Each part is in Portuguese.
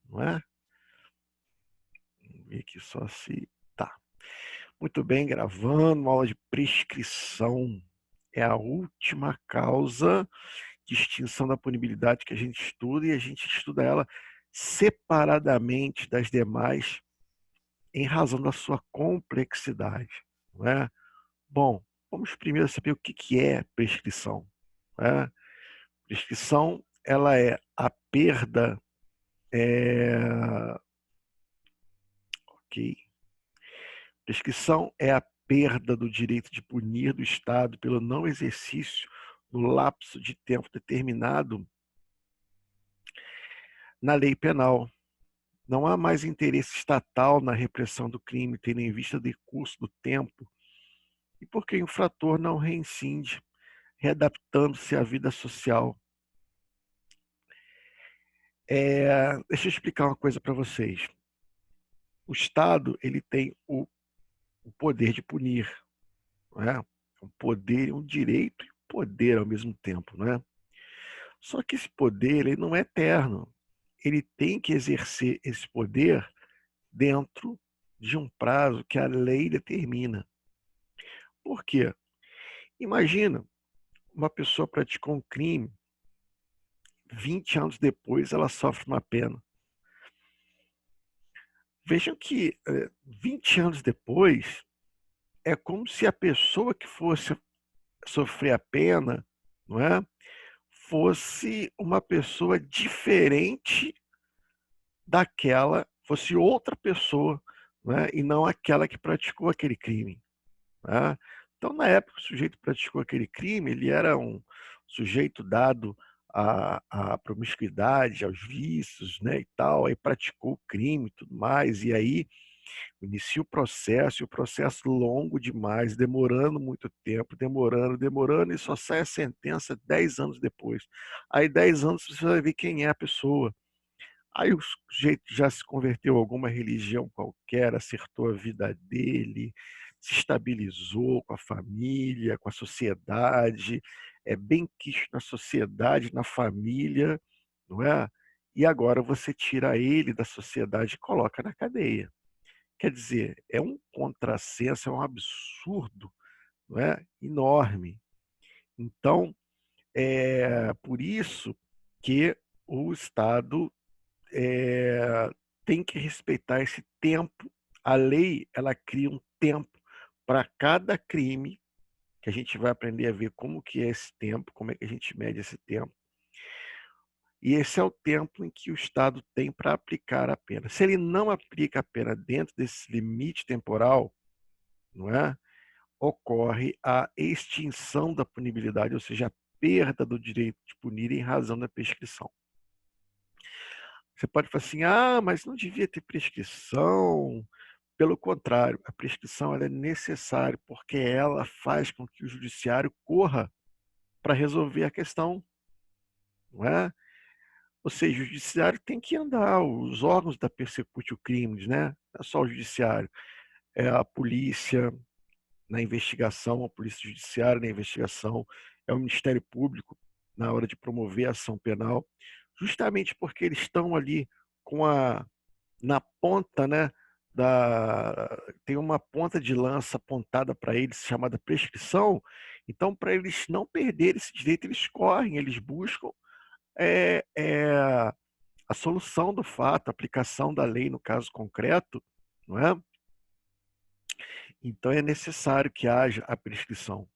não é? Vamos ver aqui só se tá. Muito bem, gravando uma aula de prescrição. É a última causa de extinção da punibilidade que a gente estuda e a gente estuda ela separadamente das demais em razão da sua complexidade, não é? Bom, vamos primeiro saber o que é prescrição, não é? Prescrição, ela é a perda, ok. Prescrição é a perda do direito de punir do Estado pelo não exercício no lapso de tempo determinado na lei penal. Não há mais interesse estatal na repressão do crime, tendo em vista o decurso do tempo e porque o infrator não reincide, readaptando-se à vida social. Deixa eu explicar uma coisa para vocês. O Estado ele tem o poder de punir, não é? Um poder, um direito e um poder ao mesmo tempo, não é? Só que esse poder ele não é eterno. Ele tem que exercer esse poder dentro de um prazo que a lei determina. Por quê? Imagina, uma pessoa praticou um crime, 20 anos depois ela sofre uma pena. Vejam que 20 anos depois é como se a pessoa que fosse sofrer a pena, não é? Fosse uma pessoa diferente daquela, fosse outra pessoa, né? E não aquela que praticou aquele crime. Né? Então, na época que o sujeito praticou aquele crime, ele era um sujeito dado à promiscuidade, aos vícios, né, e tal, aí praticou o crime e tudo mais, e aí inicia o processo, e o processo longo demais, demorando muito tempo, demorando, e só sai a sentença 10 anos depois. Aí 10 anos você vai ver quem é a pessoa. Aí o sujeito já se converteu a alguma religião qualquer, acertou a vida dele, se estabilizou com a família, com a sociedade, é bem quisto na sociedade, na família, não é? E agora você tira ele da sociedade e coloca na cadeia. Quer dizer, é um contrassenso, é um absurdo, não é? Enorme. Então, é por isso que o Estado tem que respeitar esse tempo. A lei, ela cria um tempo para cada crime, que a gente vai aprender a ver como que é esse tempo, como é que a gente mede esse tempo. E esse é o tempo em que o Estado tem para aplicar a pena. Se ele não aplica a pena dentro desse limite temporal, não é? Ocorre a extinção da punibilidade, ou seja, a perda do direito de punir em razão da prescrição. Você pode falar assim, mas não devia ter prescrição. Pelo contrário, a prescrição ela é necessária porque ela faz com que o judiciário corra para resolver a questão, não é? Ou seja, o judiciário tem que andar, os órgãos da Persecutio Crimes, né? Não é só o judiciário, é a polícia na investigação, a polícia judiciária na investigação, é o Ministério Público na hora de promover a ação penal, justamente porque eles estão ali com na ponta, né, tem uma ponta de lança apontada para eles chamada prescrição. Então, para eles não perderem esse direito, eles correm, eles buscam é, é, a solução do fato, a aplicação da lei no caso concreto, não é? Então é necessário que haja a prescrição.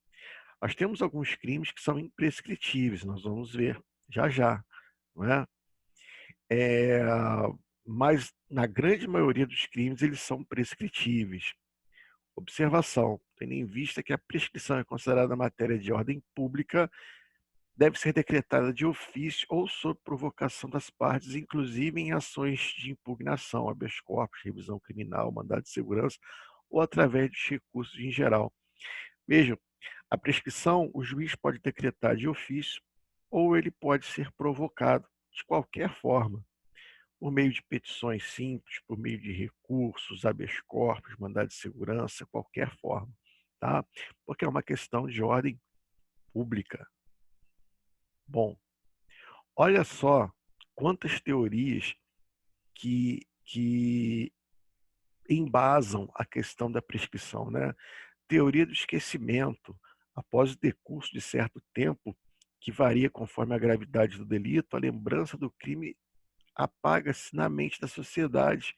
Nós temos alguns crimes que são imprescritíveis, nós vamos ver já já, não é? É, mas na grande maioria dos crimes eles são prescritíveis. Observação: tendo em vista que a prescrição é considerada matéria de ordem pública, deve ser decretada de ofício ou sob provocação das partes, inclusive em ações de impugnação, habeas corpus, revisão criminal, mandado de segurança ou através dos recursos em geral. Vejam, a prescrição o juiz pode decretar de ofício ou ele pode ser provocado de qualquer forma, por meio de petições simples, por meio de recursos, habeas corpus, mandado de segurança, qualquer forma, tá? Porque é uma questão de ordem pública. Bom, olha só quantas teorias que embasam a questão da prescrição, né? Teoria do esquecimento. Após o decurso de certo tempo, que varia conforme a gravidade do delito, a lembrança do crime apaga-se na mente da sociedade,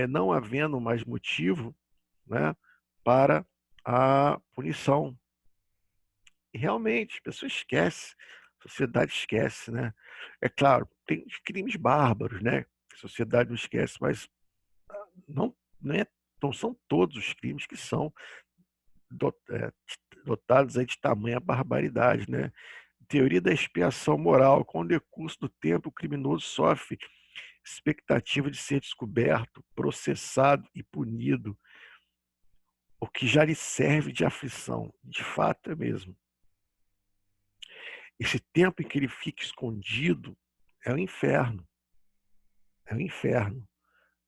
não havendo mais motivo, né, para a punição. E realmente, a pessoa esquece, a sociedade esquece, né? É claro, tem os crimes bárbaros, né? A sociedade não esquece, mas não, não são todos os crimes que são dotados aí de tamanha barbaridade, né? Teoria da expiação moral. Com o decurso do tempo, o criminoso sofre expectativa de ser descoberto, processado e punido, o que já lhe serve de aflição. De fato é mesmo. Esse tempo em que ele fica escondido é o inferno. É o inferno.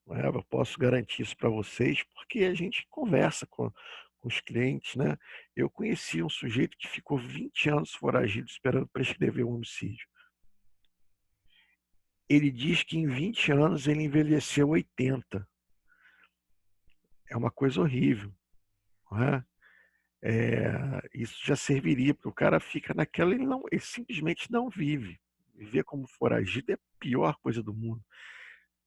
Não é? Eu posso garantir isso para vocês, porque a gente conversa com os clientes, né? Eu conheci um sujeito que ficou 20 anos foragido esperando prescrever um homicídio. Ele diz que em 20 anos ele envelheceu 80. É uma coisa horrível, não é? Isso já serviria, porque o cara fica naquela, ele simplesmente não vive. Viver como foragido é a pior coisa do mundo.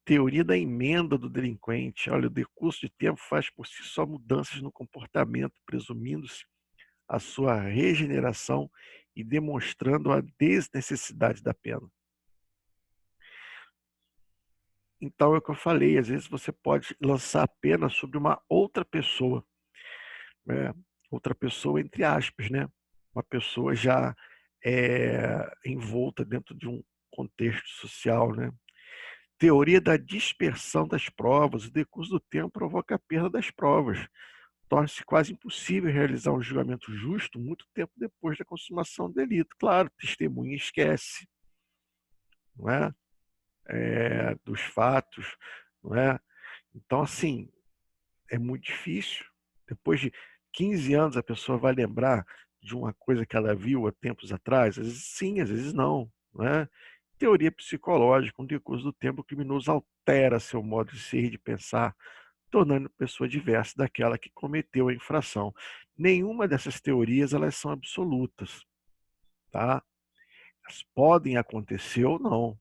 Teoria da emenda do delinquente. Olha, o decurso de tempo faz por si só mudanças no comportamento, presumindo-se a sua regeneração e demonstrando a desnecessidade da pena. Então, é o que eu falei, às vezes você pode lançar a pena sobre uma outra pessoa, né? Outra pessoa, entre aspas, né? Uma pessoa já envolta dentro de um contexto social, né? Teoria da dispersão das provas. O decurso do tempo provoca a perda das provas. Torna-se quase impossível realizar um julgamento justo muito tempo depois da consumação do delito. Claro, testemunha esquece, não é? Dos fatos, não é? Então, assim, é muito difícil. Depois de 15 anos, a pessoa vai lembrar de uma coisa que ela viu há tempos atrás? Às vezes sim, às vezes não, não é? Teoria psicológica. Com o decurso do tempo, o criminoso altera seu modo de ser e de pensar, tornando a pessoa diversa daquela que cometeu a infração. Nenhuma dessas teorias elas são absolutas, tá? Elas podem acontecer ou não,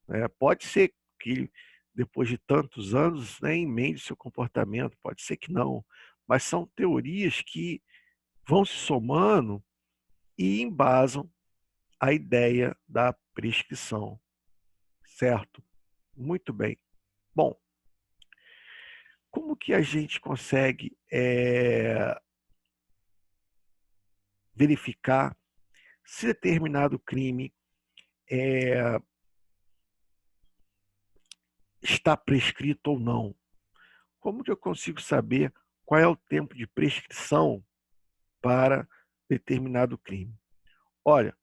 né? Pode ser que depois de tantos anos, né, emende seu comportamento, pode ser que não, mas são teorias que vão se somando e embasam a ideia da prescrição, certo? Muito bem. Bom, como que a gente consegue verificar se determinado crime está prescrito ou não? Como que eu consigo saber qual é o tempo de prescrição para determinado crime? Olha,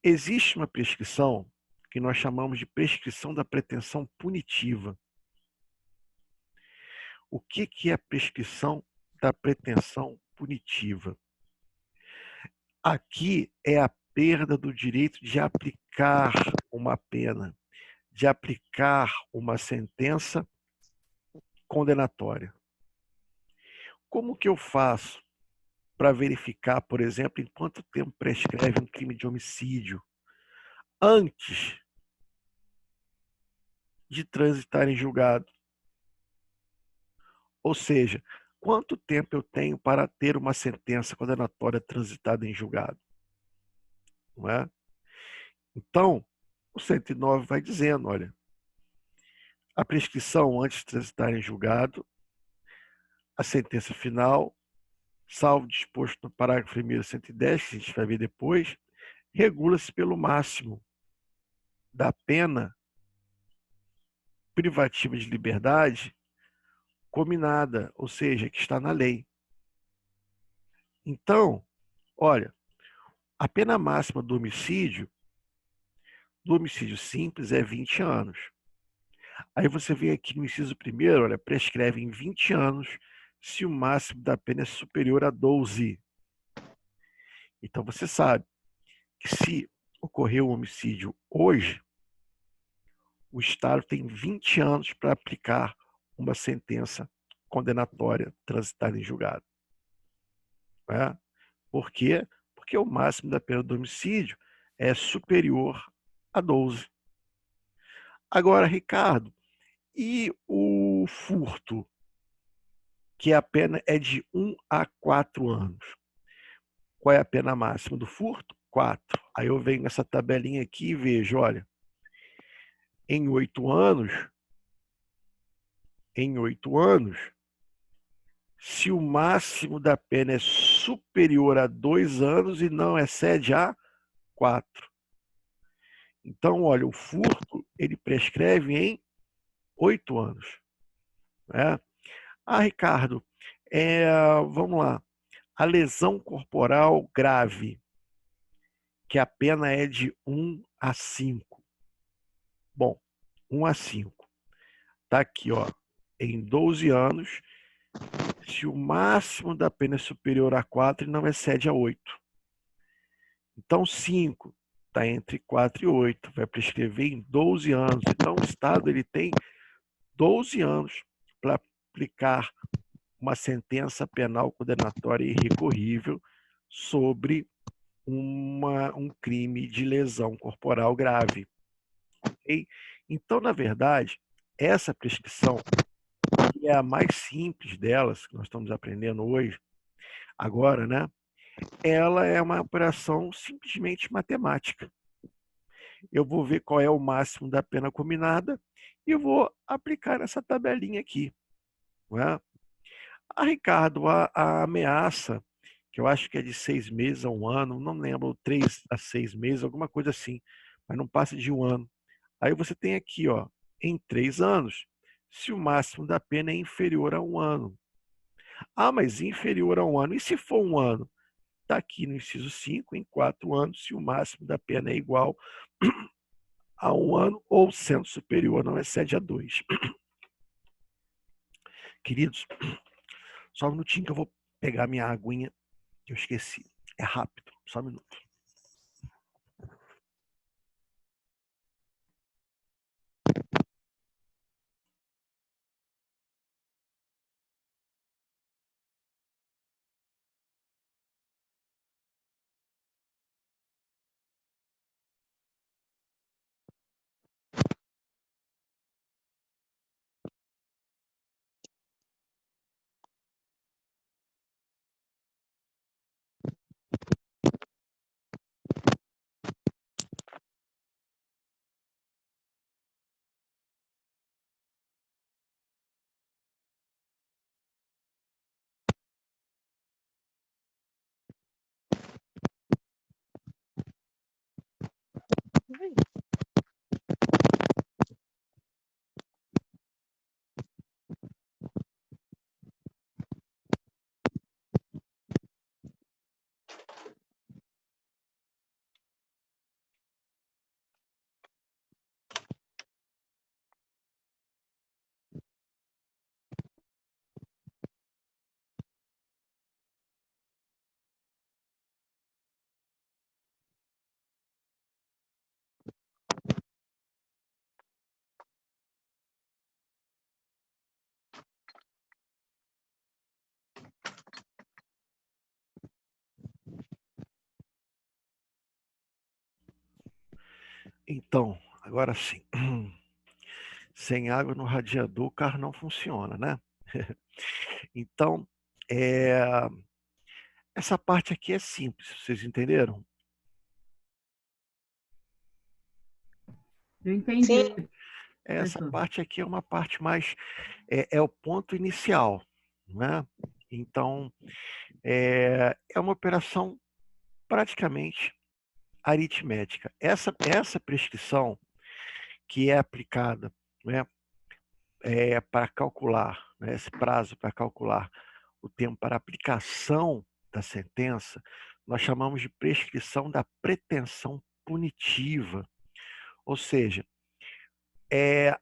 existe uma prescrição que nós chamamos de prescrição da pretensão punitiva. O que é a prescrição da pretensão punitiva? Aqui é a perda do direito de aplicar uma pena, de aplicar uma sentença condenatória. Como que eu faço para verificar, por exemplo, em quanto tempo prescreve um crime de homicídio antes de transitar em julgado? Ou seja, quanto tempo eu tenho para ter uma sentença condenatória transitada em julgado? Não é? Então, o 109 vai dizendo, olha, a prescrição antes de transitar em julgado, a sentença final, salvo disposto no parágrafo 1º 110, que a gente vai ver depois, regula-se pelo máximo da pena privativa de liberdade cominada, ou seja, que está na lei. Então, olha, a pena máxima do homicídio simples é 20 anos. Aí você vê aqui no inciso 1º, olha, prescreve em 20 anos se o máximo da pena é superior a 12. Então você sabe que se ocorreu um homicídio hoje, o Estado tem 20 anos para aplicar uma sentença condenatória transitada em julgado. Né? Por quê? Porque o máximo da pena do homicídio é superior a 12. Agora, Ricardo, e o furto, que a pena é de 1 a 4 anos? Qual é a pena máxima do furto? 4. Aí eu venho nessa tabelinha aqui e vejo, olha, em 8 anos, se o máximo da pena é superior a 2 anos e não excede a 4. Então, olha, o furto, ele prescreve em 8 anos. Né? Ah, Ricardo, vamos lá. A lesão corporal grave, que a pena é de 1 a 5. Bom, 1 a 5. Está aqui, ó, em 12 anos, se o máximo da pena é superior a 4 e não excede a 8. Então, 5 está entre 4 e 8, vai prescrever em 12 anos. Então, o Estado ele tem 12 anos para aplicar uma sentença penal condenatória irrecorrível sobre um crime de lesão corporal grave. Okay? Então, na verdade, essa prescrição, que é a mais simples delas, que nós estamos aprendendo hoje, agora, né? Ela é uma operação simplesmente matemática. Eu vou ver qual é o máximo da pena combinada e vou aplicar essa tabelinha aqui. Não é? Ricardo, a ameaça, que eu acho que é de 6 meses a 1 ano, não lembro, 3 a 6 meses, alguma coisa assim, mas não passa de 1 ano. Aí você tem aqui, ó, em 3 anos, se o máximo da pena é inferior a 1 ano. Ah, mas inferior a 1 ano. E se for 1 ano? Está aqui no inciso 5, em 4 anos, se o máximo da pena é igual a 1 ano ou sendo superior, não excede a 2. Queridos, só um minutinho que eu vou pegar minha aguinha, que eu esqueci. É rápido, só um minuto. Então, agora sim. Sem água no radiador, o carro não funciona, né? Então, é, essa parte aqui é simples, vocês entenderam? Eu entendi, Essa professor. parte aqui é uma parte mais, é o ponto inicial, né? Então, é uma operação praticamente aritmética. Essa prescrição que é aplicada, né, para calcular, né, esse prazo para calcular o tempo para aplicação da sentença, nós chamamos de prescrição da pretensão punitiva. Ou seja,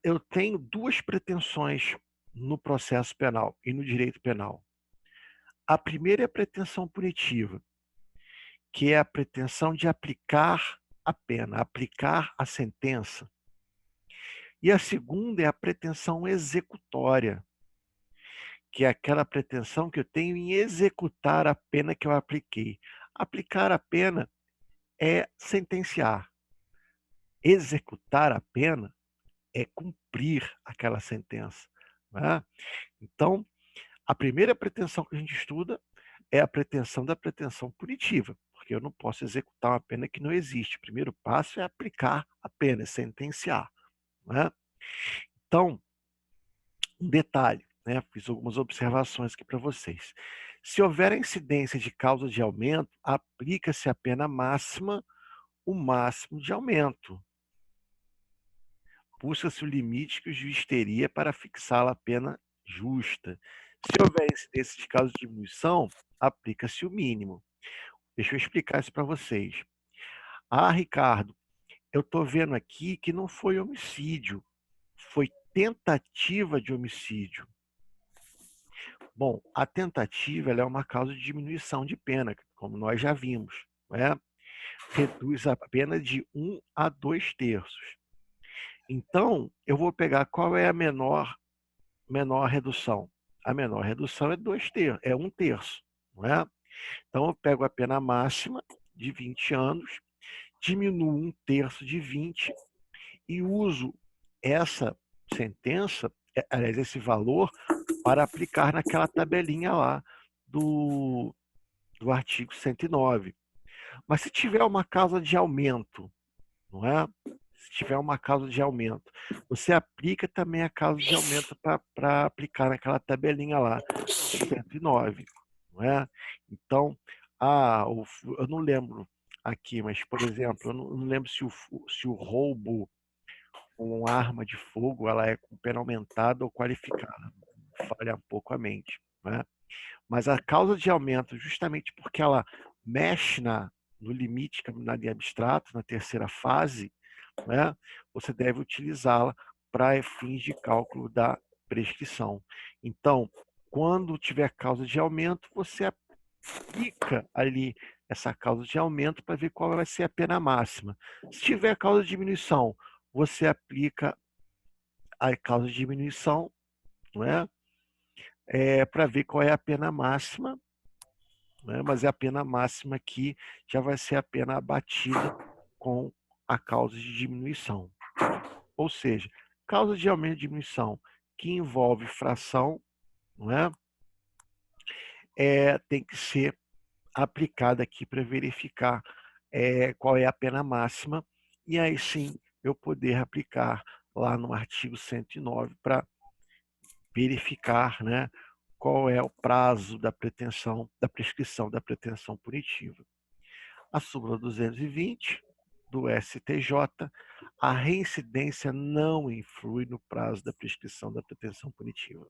eu tenho duas pretensões no processo penal e no direito penal. A primeira é a pretensão punitiva, que é a pretensão de aplicar a pena, aplicar a sentença E a segunda é a pretensão executória, que é aquela pretensão que eu tenho em executar a pena que eu apliquei. Aplicar a pena é sentenciar. Executar a pena é cumprir aquela sentença, né? Então, a primeira pretensão que a gente estuda é a pretensão da pretensão punitiva, porque eu não posso executar uma pena que não existe. O primeiro passo é aplicar a pena, é sentenciar, né? Então, um detalhe, né? Fiz algumas observações aqui para vocês. Se houver a incidência de causa de aumento, aplica-se a pena máxima, o máximo de aumento. Busca-se o limite que o juiz teria para fixá-la a pena justa. Se houver incidência de causa de diminuição, aplica-se o mínimo. Deixa eu explicar isso para vocês. Ah, Ricardo, eu estou vendo aqui que não foi homicídio, foi tentativa de homicídio. Bom, a tentativa ela é uma causa de diminuição de pena, como nós já vimos, né? Reduz a pena de 1 a 2 terços. Então, eu vou pegar qual é a menor redução. A menor redução é 2 terços, é 1 terço, não é? Então, eu pego a pena máxima de 20 anos, diminuo 1 terço de 20 e uso essa sentença, aliás, esse valor, para aplicar naquela tabelinha lá do artigo 109. Mas se tiver uma causa de aumento, não é? Se tiver uma causa de aumento, você aplica também a causa de aumento para aplicar naquela tabelinha lá, 109, não é? Então, eu não lembro aqui, mas, por exemplo, eu não lembro se o roubo com arma de fogo ela é com pena aumentada ou qualificada. Falha um pouco a mente, né? Mas a causa de aumento, justamente porque ela mexe no limite criminal e abstrato, na terceira fase, né? Você deve utilizá-la para fins de cálculo da prescrição. Então, quando tiver causa de aumento, você aplica ali essa causa de aumento para ver qual vai ser a pena máxima. Se tiver causa de diminuição, você aplica a causa de diminuição, não é? Para ver qual é a pena máxima, né? Mas é a pena máxima que já vai ser a pena abatida com a causa de diminuição. Ou seja, causa de aumento e diminuição que envolve fração, não é? Tem que ser aplicada aqui para verificar qual é a pena máxima e aí sim eu poder aplicar lá no artigo 109 para verificar, né, qual é o prazo da prescrição da pretensão punitiva. A súmula 220 do STJ, a reincidência não influi no prazo da prescrição da pretensão punitiva.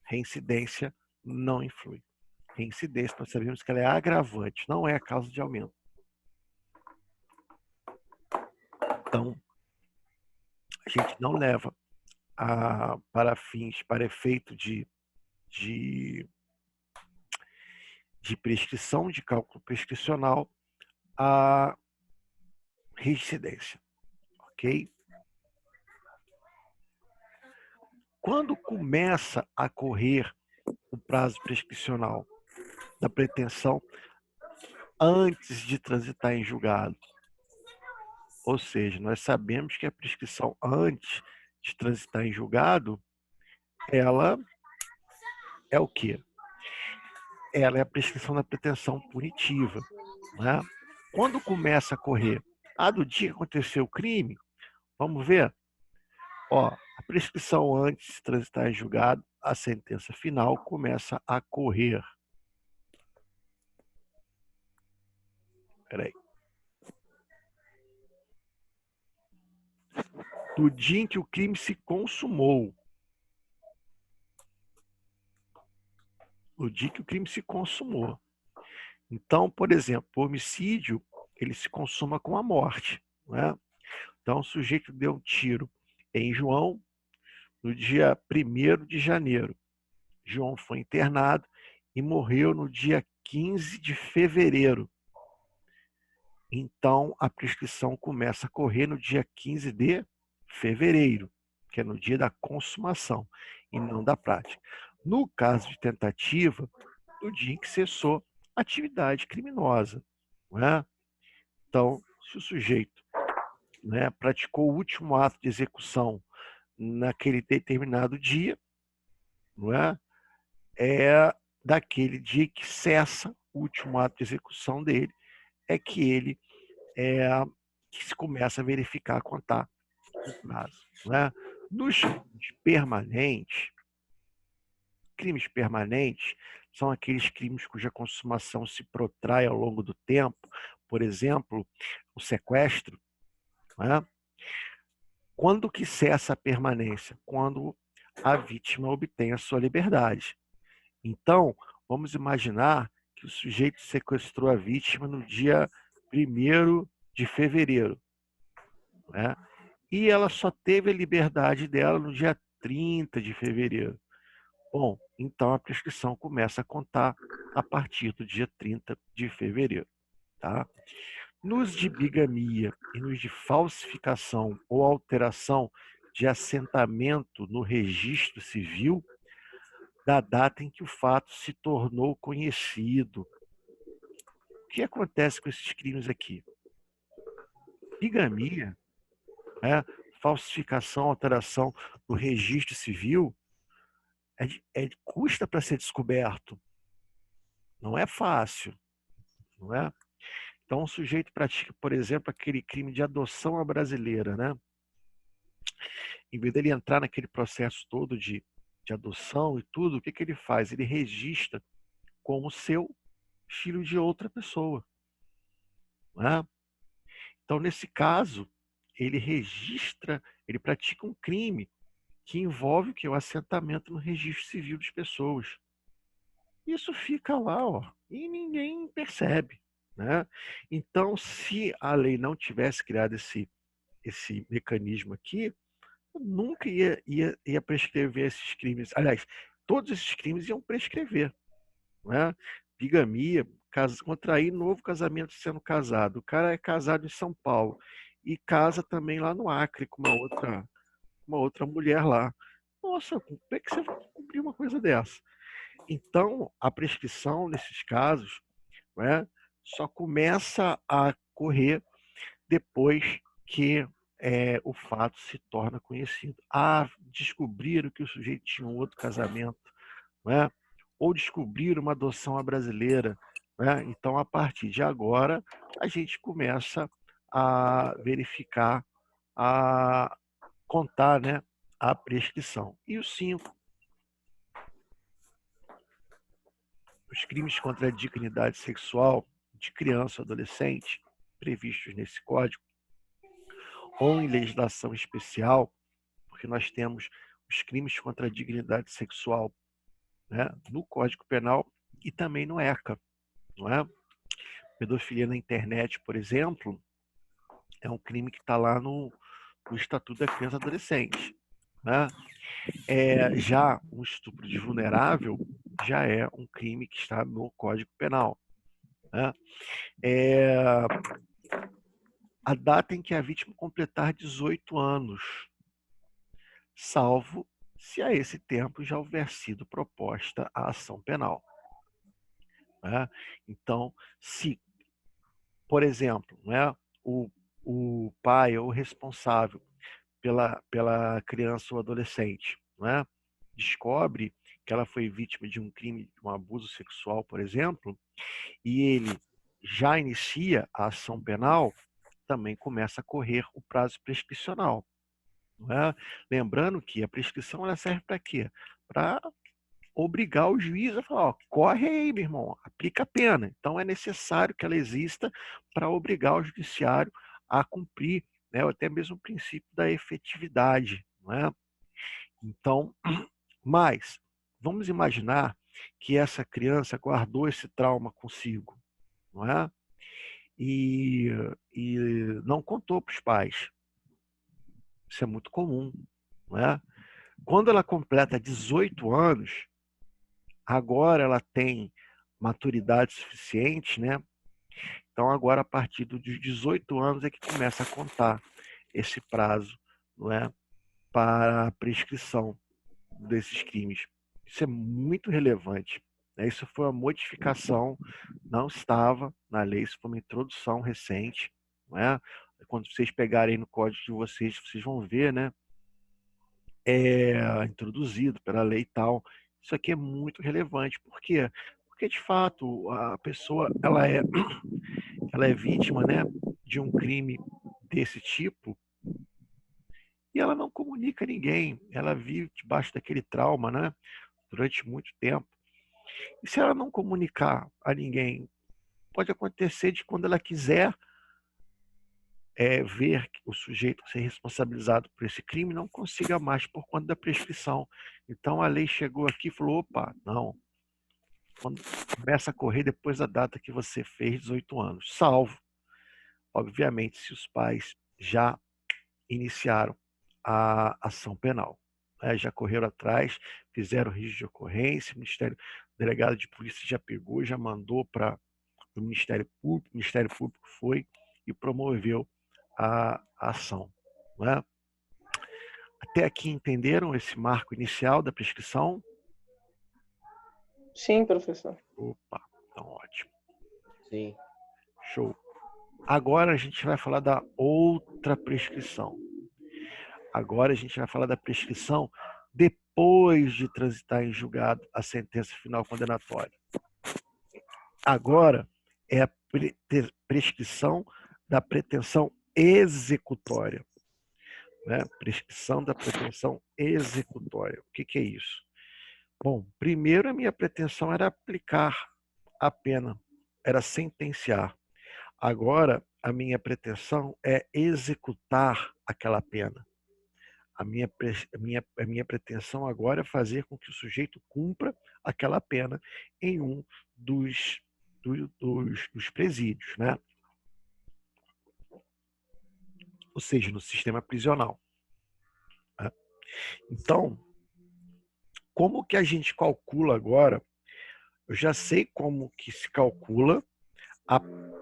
Reincidência não influi. Reincidência, nós sabemos que ela é agravante, não é a causa de aumento. Então, a gente não leva para efeito de prescrição, de cálculo prescricional, a reincidência, ok? Quando começa a correr o prazo prescricional da pretensão antes de transitar em julgado, ou seja, nós sabemos que a prescrição antes de transitar em julgado, ela é o quê? Ela é a prescrição da pretensão punitiva, né? Quando começa a correr, do dia que aconteceu o crime, vamos ver, a prescrição antes de transitar em julgado, a sentença final começa a correr. Peraí. Do dia em que o crime se consumou. No dia que o crime se consumou. Então, por exemplo, o homicídio, ele se consuma com a morte, né? Então, o sujeito deu um tiro em João no dia 1º de janeiro. João foi internado e morreu no dia 15 de fevereiro. Então, a prescrição começa a correr no dia 15 de fevereiro, que é no dia da consumação e não da prática. No caso de tentativa, no dia em que cessou a atividade criminosa, não é? Então, se o sujeito, né, praticou o último ato de execução naquele determinado dia, não é? É daquele dia que cessa o último ato de execução dele, é que ele que se começa a verificar, contar o prazo, né? Nos crimes permanentes são aqueles crimes cuja consumação se protrai ao longo do tempo, por exemplo, o sequestro, né? Quando que cessa a permanência? Quando a vítima obtém a sua liberdade. Então, vamos imaginar que o sujeito sequestrou a vítima no dia 1º de fevereiro, né? E ela só teve a liberdade dela no dia 30 de fevereiro. Bom, então a prescrição começa a contar a partir do dia 30 de fevereiro, tá? Nos de bigamia e nos de falsificação ou alteração de assentamento no registro civil, da data em que o fato se tornou conhecido. O que acontece com esses crimes aqui? Bigamia, né? Falsificação, alteração no registro civil, custa para ser descoberto. Não é fácil, não é? Então, o sujeito pratica, por exemplo, aquele crime de adoção à brasileira, né? Em vez dele entrar naquele processo todo de adoção e tudo, o que ele faz? Ele registra como seu filho de outra pessoa, né? Então, nesse caso, ele pratica um crime que envolve o que? O assentamento no registro civil das pessoas. Isso fica lá, ó, e ninguém percebe, né? Então, se a lei não tivesse criado esse mecanismo aqui, nunca ia prescrever esses crimes. Aliás, todos esses crimes iam prescrever, né? Bigamia, contrair novo casamento sendo casado. O cara é casado em São Paulo e casa também lá no Acre com uma outra mulher lá. Nossa, como é que você vai descobrir uma coisa dessa? Então, a prescrição nesses casos, né, só começa a correr depois que o fato se torna conhecido. Descobriram que o sujeito tinha um outro casamento, né? Ou descobriram uma adoção à brasileira, né? Então, a partir de agora, a gente começa a verificar, a contar, né, a prescrição. E o 5, os crimes contra a dignidade sexual de criança ou adolescente, previstos nesse código, ou em legislação especial, porque nós temos os crimes contra a dignidade sexual, né, no Código Penal e também no ECA, não é? Pedofilia na internet, por exemplo, é um crime que está lá no Estatuto da Criança e Adolescente, né? Já um estupro de vulnerável já é um crime que está no Código Penal, né? A data em que a vítima completar 18 anos, salvo se a esse tempo já houver sido proposta a ação penal, né? Então, se, por exemplo, né, o pai ou o responsável pela criança ou adolescente, né, descobre que ela foi vítima de um crime, de um abuso sexual, por exemplo, e ele já inicia a ação penal, também começa a correr o prazo prescricional. Não é? Lembrando que a prescrição ela serve para quê? Para obrigar o juiz a falar, ó, corre aí, meu irmão, aplica a pena. Então é necessário que ela exista para obrigar o judiciário a cumprir, né, até mesmo o princípio da efetividade, não é? Então, mas vamos imaginar que essa criança guardou esse trauma consigo, não é? E, e não contou para os pais. Isso é muito comum, não é? Quando ela completa 18 anos, agora ela tem maturidade suficiente, né? Então agora a partir dos 18 anos é que começa a contar esse prazo não é, para a prescrição desses crimes. Isso é muito relevante, né? Isso foi uma modificação, não estava na lei, isso foi uma introdução recente, não é? Quando vocês pegarem no código de vocês, vocês vão ver, né? Introduzido pela lei e tal. Isso aqui é muito relevante. Por quê? Porque, de fato, a pessoa ela é vítima, né, de um crime desse tipo e ela não comunica a ninguém. Ela vive debaixo daquele trauma, né, durante muito tempo. E se ela não comunicar a ninguém, pode acontecer de quando ela quiser ver o sujeito ser responsabilizado por esse crime, não consiga mais por conta da prescrição. Então a lei chegou aqui e falou: opa, não. Quando começa a correr depois da data que você fez 18 anos, salvo, obviamente, se os pais já iniciaram a ação penal, né? Já correram atrás, fizeram registro de ocorrência, o delegado de polícia já pegou, já mandou para o Ministério Público foi e promoveu a ação, né? Até aqui entenderam esse marco inicial da prescrição? Sim, professor. Opa, então ótimo. Sim. Show. Agora a gente vai falar da outra prescrição. Agora a gente vai falar da prescrição depois de transitar em julgado a sentença final condenatória. Agora é a prescrição da pretensão executória. Né? Prescrição da pretensão executória. O que é isso? Bom, primeiro a minha pretensão era aplicar a pena, era sentenciar. Agora a minha pretensão é executar aquela pena. A minha pretensão agora é fazer com que o sujeito cumpra aquela pena em um dos presídios, né? Ou seja, no sistema prisional. Né? Então, como que a gente calcula agora? Eu já sei como que se calcula a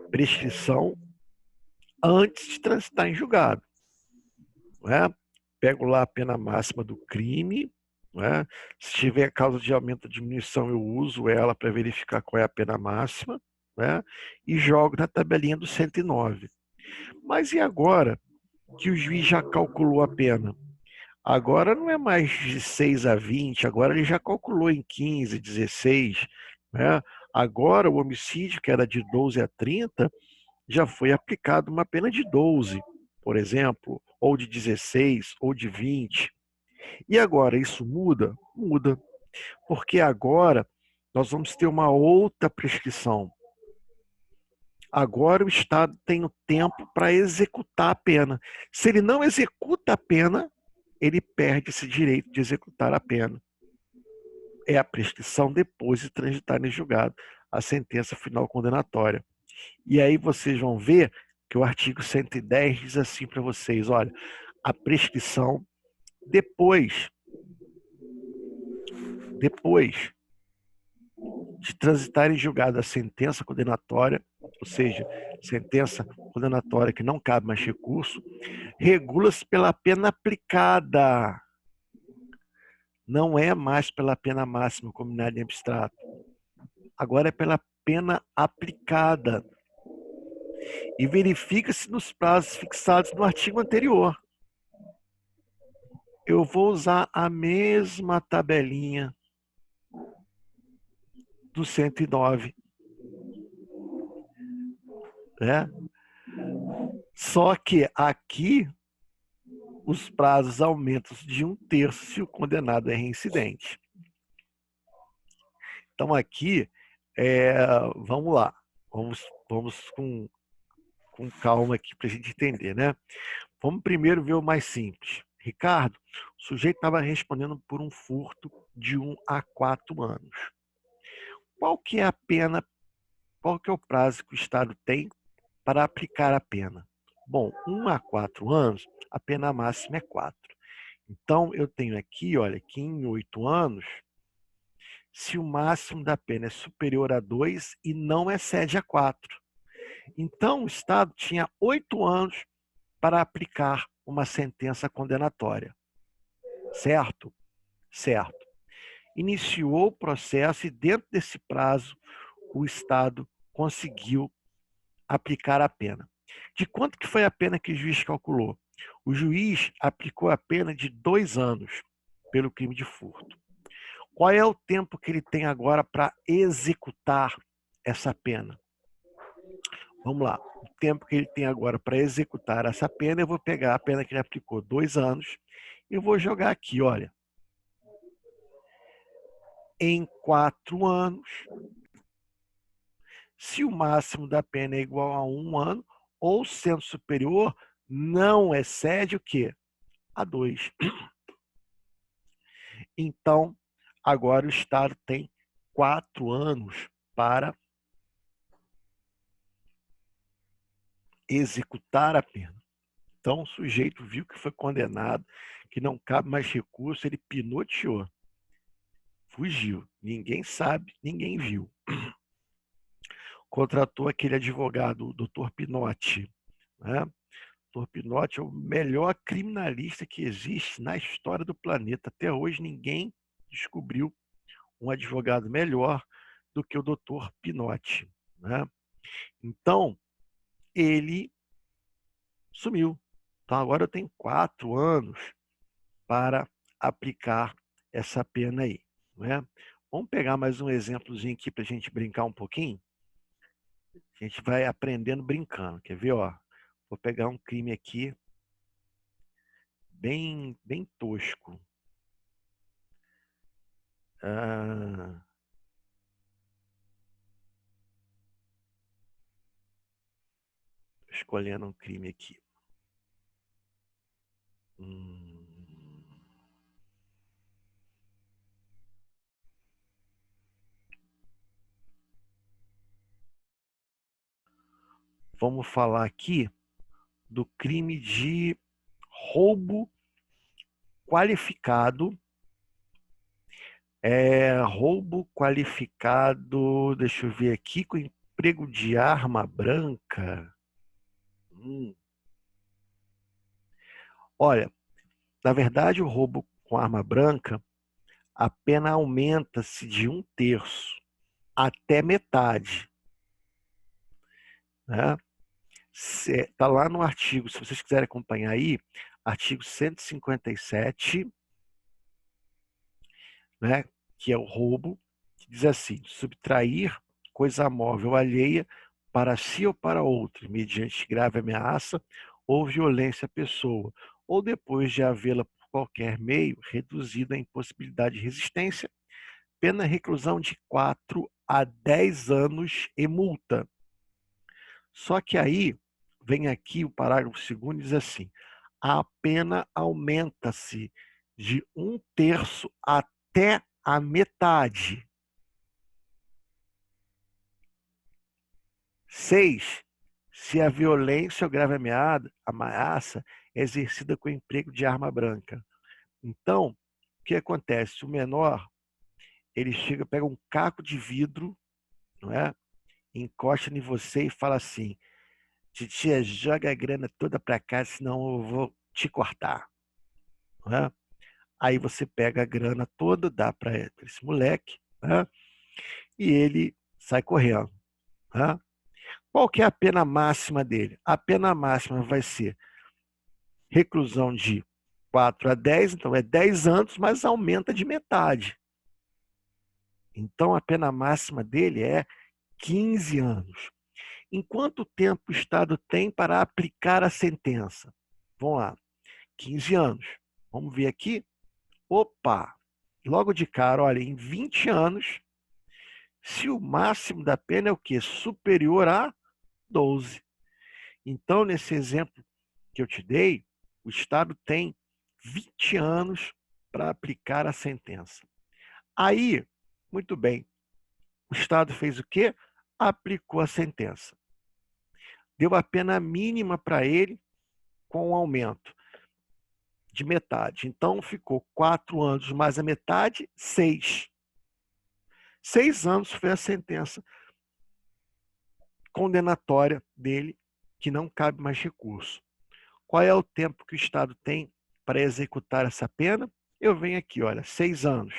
prescrição antes de transitar em julgado. Né? Pego lá a pena máxima do crime, né? Se tiver causa de aumento ou diminuição, eu uso ela para verificar qual é a pena máxima, né? E jogo na tabelinha do 109. Mas e agora que o juiz já calculou a pena? Agora não é mais de 6 a 20, agora ele já calculou em 15, 16. Né? Agora o homicídio, que era de 12 a 30, já foi aplicado uma pena de 12, por exemplo, ou de 16, ou de 20. E agora isso muda? Muda. Porque agora nós vamos ter uma outra prescrição. Agora o Estado tem o tempo para executar a pena. Se ele não executa a pena, ele perde esse direito de executar a pena. É a prescrição depois de transitar em julgado a sentença final condenatória. E aí vocês vão ver que o artigo 110 diz assim para vocês, olha, a prescrição depois de transitar em julgado a sentença condenatória, ou seja, sentença condenatória que não cabe mais recurso, regula-se pela pena aplicada. Não é mais pela pena máxima combinada em abstrato. Agora é pela pena aplicada. E verifica-se nos prazos fixados no artigo anterior. Eu vou usar a mesma tabelinha do 109. Né? Só que aqui os prazos aumentam de 1/3 se o condenado é reincidente. Então aqui, vamos lá, vamos com calma aqui para a gente entender, né? Vamos primeiro ver o mais simples. Ricardo, o sujeito estava respondendo por um furto de 1 a 4 anos. Qual que é a pena, qual que é o prazo que o Estado tem para aplicar a pena? Bom, 1 a 4 anos, a pena máxima é 4. Então, eu tenho aqui, olha, que em 8 anos, se o máximo da pena é superior a 2 e não excede a 4. Então, o Estado tinha 8 anos para aplicar uma sentença condenatória. Certo? Certo. Iniciou o processo e, dentro desse prazo, o Estado conseguiu aplicar a pena. De quanto que foi a pena que o juiz calculou? O juiz aplicou a pena de 2 anos pelo crime de furto. Qual é o tempo que ele tem agora para executar essa pena? Vamos lá. O tempo que ele tem agora para executar essa pena, eu vou pegar a pena que ele aplicou 2 anos e eu vou jogar aqui, olha. Em 4 anos, se o máximo da pena é igual a 1 ano, ou sendo superior, não excede o quê? A 2. Então, agora o Estado tem 4 anos para executar a pena. Então, o sujeito viu que foi condenado, que não cabe mais recurso, ele pinoteou. Fugiu. Ninguém sabe, ninguém viu. Contratou aquele advogado, o Dr. Pinotti, né? Dr. Pinotti é o melhor criminalista que existe na história do planeta. Até hoje ninguém descobriu um advogado melhor do que o Dr. Pinotti, né? Então, ele sumiu. Então, agora eu tenho 4 anos para aplicar essa pena aí, né? Vamos pegar mais um exemplozinho aqui para a gente brincar um pouquinho? A gente vai aprendendo brincando. Quer ver, ó? Vou pegar um crime aqui bem tosco. Escolhendo um crime aqui. Vamos falar aqui do crime de roubo qualificado. Roubo qualificado, deixa eu ver aqui, com emprego de arma branca. Olha, na verdade, o roubo com arma branca, a pena aumenta-se de 1/3 até metade, né? Está lá no artigo, se vocês quiserem acompanhar aí, artigo 157, né, que é o roubo, que diz assim: subtrair coisa móvel alheia para si ou para outro, mediante grave ameaça ou violência à pessoa, ou depois de havê-la por qualquer meio reduzido à impossibilidade de resistência, pena reclusão de 4 a 10 anos e multa. Só que aí vem aqui o parágrafo 2º e diz assim: a pena aumenta-se de 1/3 até a metade. 6. Se a violência ou grave ameaça é exercida com emprego de arma branca. Então, o que acontece? O menor, ele chega, pega um caco de vidro, não é? Encosta em você e fala assim: titia, joga a grana toda para cá, senão eu vou te cortar. Não é? Aí você pega a grana toda, dá para esse moleque, né? E ele sai correndo. Né? Qual que é a pena máxima dele? A pena máxima vai ser reclusão de 4 a 10, então é 10 anos, mas aumenta de metade. Então a pena máxima dele é 15 anos. Em quanto tempo o Estado tem para aplicar a sentença? Vamos lá, 15 anos. Vamos ver aqui. Opa! Logo de cara, olha, em 20 anos, se o máximo da pena é o quê? Superior a 12. Então, nesse exemplo que eu te dei, o Estado tem 20 anos para aplicar a sentença. Aí, muito bem, o Estado fez o quê? Aplicou a sentença. Deu a pena mínima para ele com um aumento de metade. Então, ficou 4 anos mais a metade, 6. 6 anos foi a sentença condenatória dele, que não cabe mais recurso. Qual é o tempo que o Estado tem para executar essa pena? Eu venho aqui, olha, 6 anos.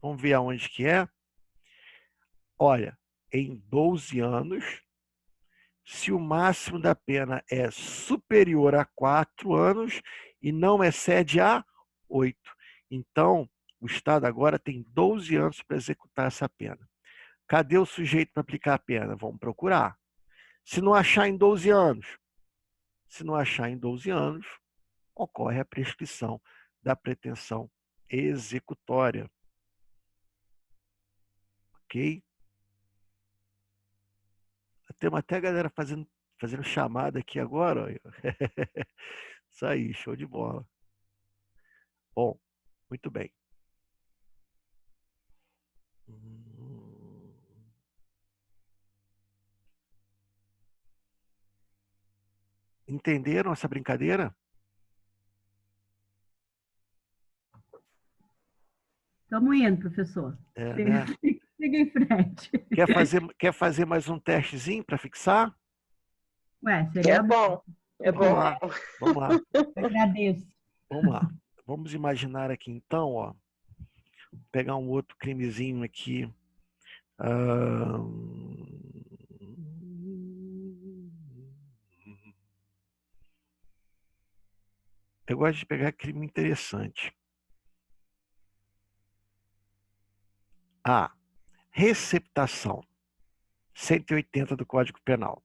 Vamos ver aonde que é. Olha, em 12 anos, se o máximo da pena é superior a 4 anos e não excede a 8. Então, o Estado agora tem 12 anos para executar essa pena. Cadê o sujeito para aplicar a pena? Vamos procurar. Se não achar em 12 anos, ocorre a prescrição da pretensão executória. Ok? Temos até a galera fazendo chamada aqui agora. Ó. Isso aí, show de bola. Bom, muito bem. Entenderam essa brincadeira? Estamos indo, professor. Né? Siga em frente. Quer fazer mais um testezinho para fixar? Ué, seria bom. É Vamos bom. lá, vamos lá. Agradeço. Vamos lá. Vamos imaginar aqui então, ó, pegar um outro crimezinho aqui. Eu gosto de pegar crime interessante. Receptação. 180 do Código Penal.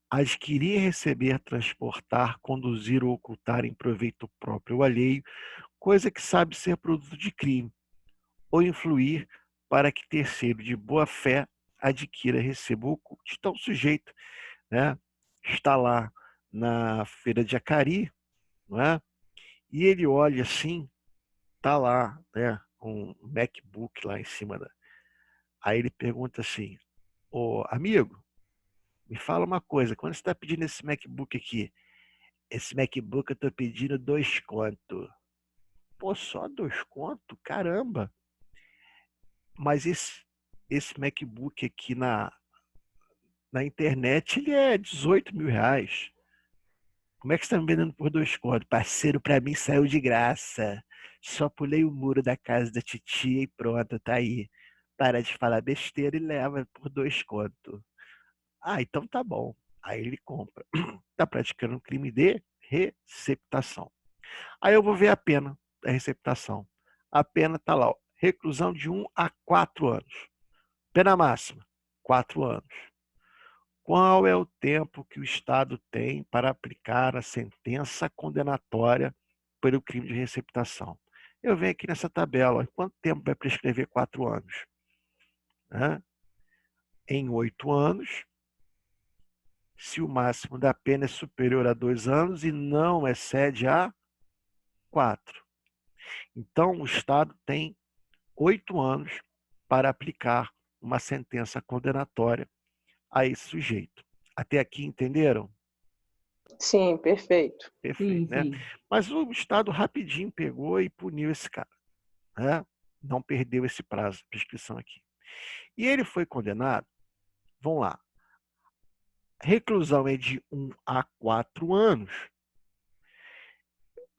Adquirir, receber, transportar, conduzir ou ocultar em proveito próprio ou alheio, coisa que sabe ser produto de crime, ou influir para que terceiro de boa fé adquira, receba ou oculte. Então, o sujeito, né, está lá na feira de Acari, não é? E ele olha assim, tá lá, né, um MacBook lá em cima da. Aí ele pergunta assim: ô amigo, me fala uma coisa, quando você está pedindo esse MacBook aqui, esse MacBook eu estou pedindo 2 conto. Pô, só 2 conto? Caramba! Mas esse MacBook aqui na internet, ele é 18 mil reais. Como é que você está me vendendo por 2 conto? Parceiro, para mim saiu de graça. Só pulei o muro da casa da titia e pronto, tá aí. Para de falar besteira e leva por 2 conto. Então tá bom. Aí ele compra. Está praticando um crime de receptação. Aí eu vou ver a pena da receptação. A pena está lá, ó, reclusão de 1 a 4 anos. Pena máxima, 4 anos. Qual é o tempo que o Estado tem para aplicar a sentença condenatória pelo crime de receptação? Eu venho aqui nessa tabela. Ó, quanto tempo vai prescrever 4 anos? Em 8 anos, se o máximo da pena é superior a 2 anos e não excede a 4. Então, o Estado tem 8 anos para aplicar uma sentença condenatória a esse sujeito. Até aqui entenderam? Sim, perfeito. Perfeito, Sim, né? sim. Mas o Estado rapidinho pegou e puniu esse cara, né? Não perdeu esse prazo de prescrição aqui. E ele foi condenado, vamos lá, reclusão é de 1 a 4 anos.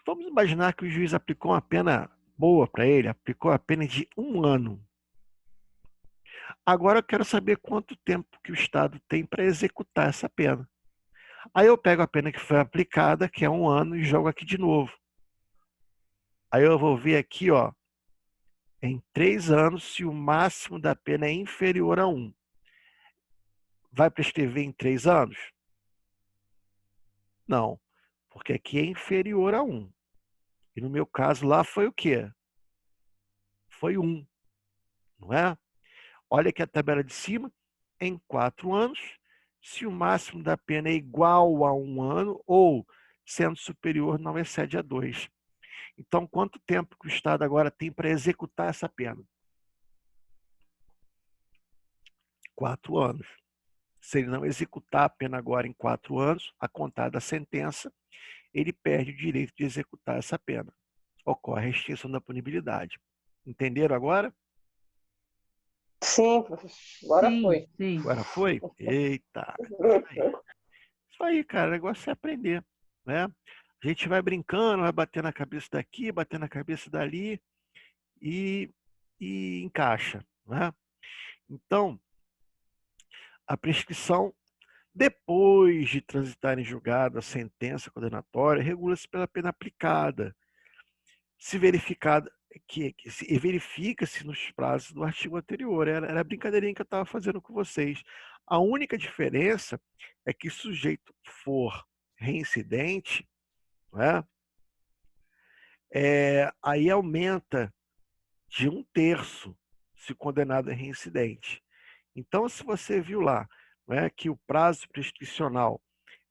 Vamos imaginar que o juiz aplicou uma pena boa para ele, aplicou a pena de 1 ano. Agora eu quero saber quanto tempo que o Estado tem para executar essa pena. Aí eu pego a pena que foi aplicada, que é 1 ano, e jogo aqui de novo. Aí eu vou ver aqui, ó, em 3 anos, se o máximo da pena é inferior a 1. Vai prescrever em 3 anos? Não, porque aqui é inferior a 1. E no meu caso lá foi o quê? Foi 1, não é? Olha aqui a tabela de cima. Em 4 anos, se o máximo da pena é igual a 1 ano ou, sendo superior, não excede a 2. Então, quanto tempo que o Estado agora tem para executar essa pena? 4 anos. Se ele não executar a pena agora em 4 anos, a contar da sentença, ele perde o direito de executar essa pena. Ocorre a extinção da punibilidade. Entenderam agora? Sim, agora Sim, foi. sim. Agora foi? Eita! Isso aí, cara. O negócio é aprender. né? A gente vai brincando, vai bater na cabeça daqui, bater na cabeça dali e, e encaixa, né? Então, a prescrição, depois de transitar em julgado a sentença condenatória, regula-se pela pena aplicada, se verificada e verifica-se nos prazos do artigo anterior. Era a brincadeirinha que eu estava fazendo com vocês. A única diferença é que se o sujeito for reincidente, né, aí aumenta de 1/3 se o condenado é reincidente. Então, se você viu lá, né, que o prazo prescricional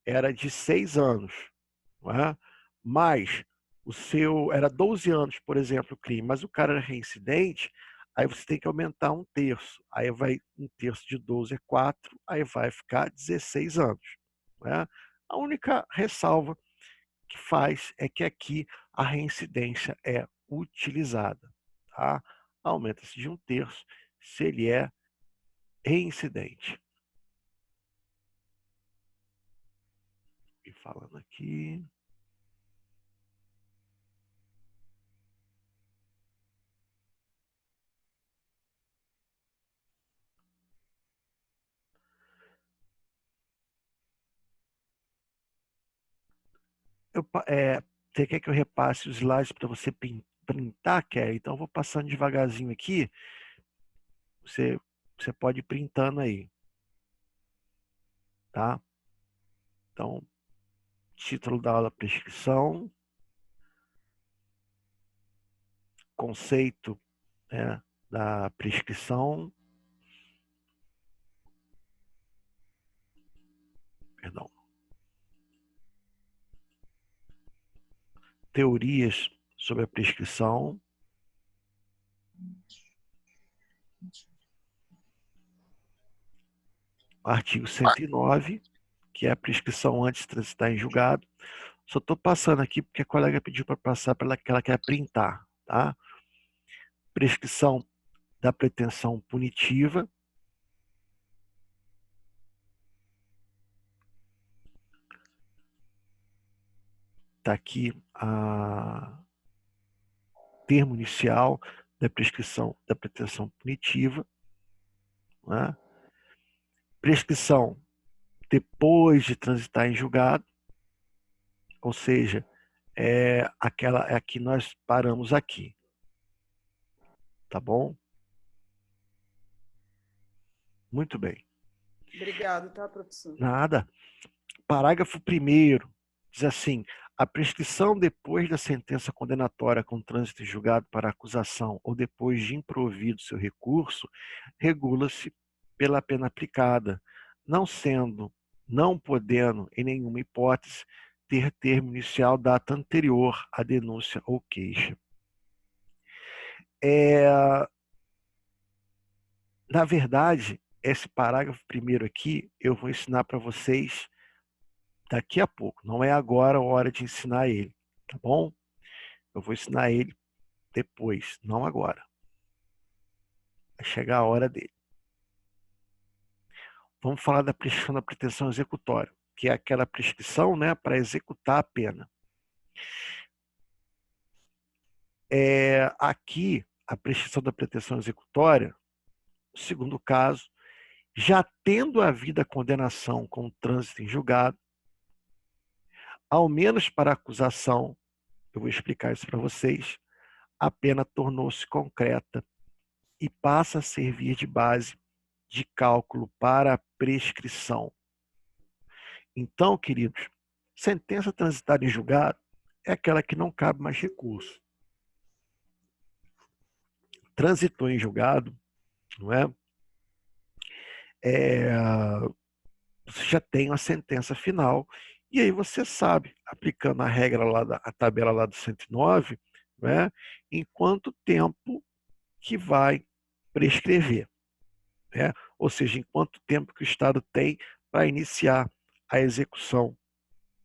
era de 6 anos, não é? Mas o seu era 12 anos, por exemplo, o crime, mas o cara era reincidente, aí você tem que aumentar 1/3. Aí vai 1/3 de 12 é 4, aí vai ficar 16 anos. Não é? A única ressalva que faz é que aqui a reincidência é utilizada. Tá? Aumenta-se de 1/3 se ele é reincidente. E falando aqui. Você quer que eu repasse os slides para você printar, Kelly? Então eu vou passando devagarzinho aqui. Você pode ir printando aí. Tá? Então, título da aula, prescrição. Conceito, né, da prescrição. Perdão. Teorias sobre a prescrição. Artigo 109, que é a prescrição antes de transitar em julgado. Só estou passando aqui porque a colega pediu para passar para que ela quer printar. Tá? Prescrição da pretensão punitiva. Está aqui a termo inicial da prescrição da pretensão punitiva. Né? Prescrição depois de transitar em julgado, ou seja, é a que nós paramos aqui. Tá bom? Muito bem. Obrigado, tá, professor? Nada. Parágrafo 1º diz assim: a prescrição depois da sentença condenatória com trânsito em julgado para acusação ou depois de improvido seu recurso, regula-se pela pena aplicada, não podendo, em nenhuma hipótese, ter termo inicial data anterior à denúncia ou queixa. Na verdade, esse parágrafo 1º aqui, eu vou ensinar para vocês daqui a pouco. Não é agora a hora de ensinar ele, tá bom? Eu vou ensinar ele depois, não agora. Vai chegar a hora dele. Vamos falar da prescrição da pretensão executória, que é aquela prescrição, né, para executar a pena. Aqui, a prescrição da pretensão executória, no segundo caso, já tendo havido a condenação com trânsito em julgado, ao menos para a acusação, eu vou explicar isso para vocês, a pena tornou-se concreta e passa a servir de base de cálculo para a prescrição. Então, queridos, sentença transitada em julgado é aquela que não cabe mais recurso. Transitou em julgado, não é? Você já tem uma sentença final e aí você sabe, aplicando a regra lá a tabela lá do 109, né, em quanto tempo que vai prescrever, né? Ou seja, em quanto tempo que o Estado tem para iniciar a execução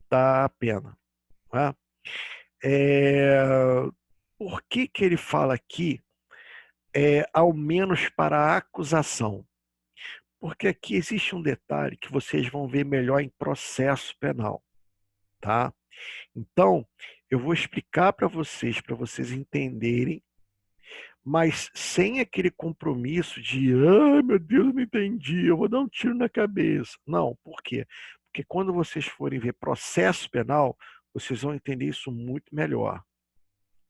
da pena. Né? Por que ele fala aqui ao menos para a acusação? Porque aqui existe um detalhe que vocês vão ver melhor em processo penal. Tá? Então, eu vou explicar para vocês entenderem, mas sem aquele compromisso de, ai meu Deus, não entendi, eu vou dar um tiro na cabeça. Não, por quê? Porque quando vocês forem ver processo penal, vocês vão entender isso muito melhor,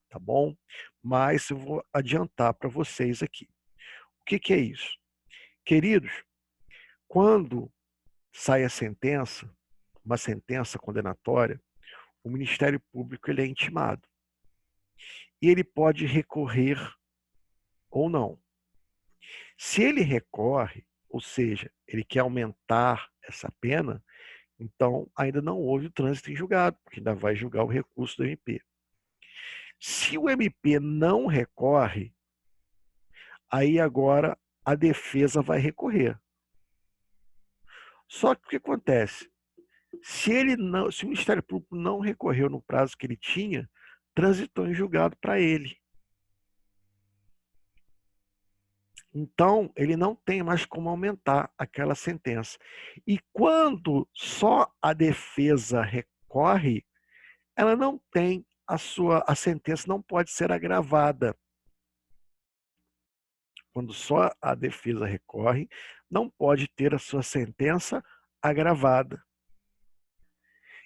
tá bom? Mas eu vou adiantar para vocês aqui. O que é isso? Queridos, quando sai a sentença, uma sentença condenatória, o Ministério Público ele é intimado. E ele pode recorrer ou não. Se ele recorre, ou seja, ele quer aumentar essa pena, então ainda não houve o trânsito em julgado, porque ainda vai julgar o recurso do MP. Se o MP não recorre, aí agora a defesa vai recorrer. Só que o que acontece? Se o Ministério Público não recorreu no prazo que ele tinha, transitou em julgado para ele. Então, ele não tem mais como aumentar aquela sentença. E quando só a defesa recorre, ela não tem a sentença não pode ser agravada. Quando só a defesa recorre, não pode ter a sua sentença agravada.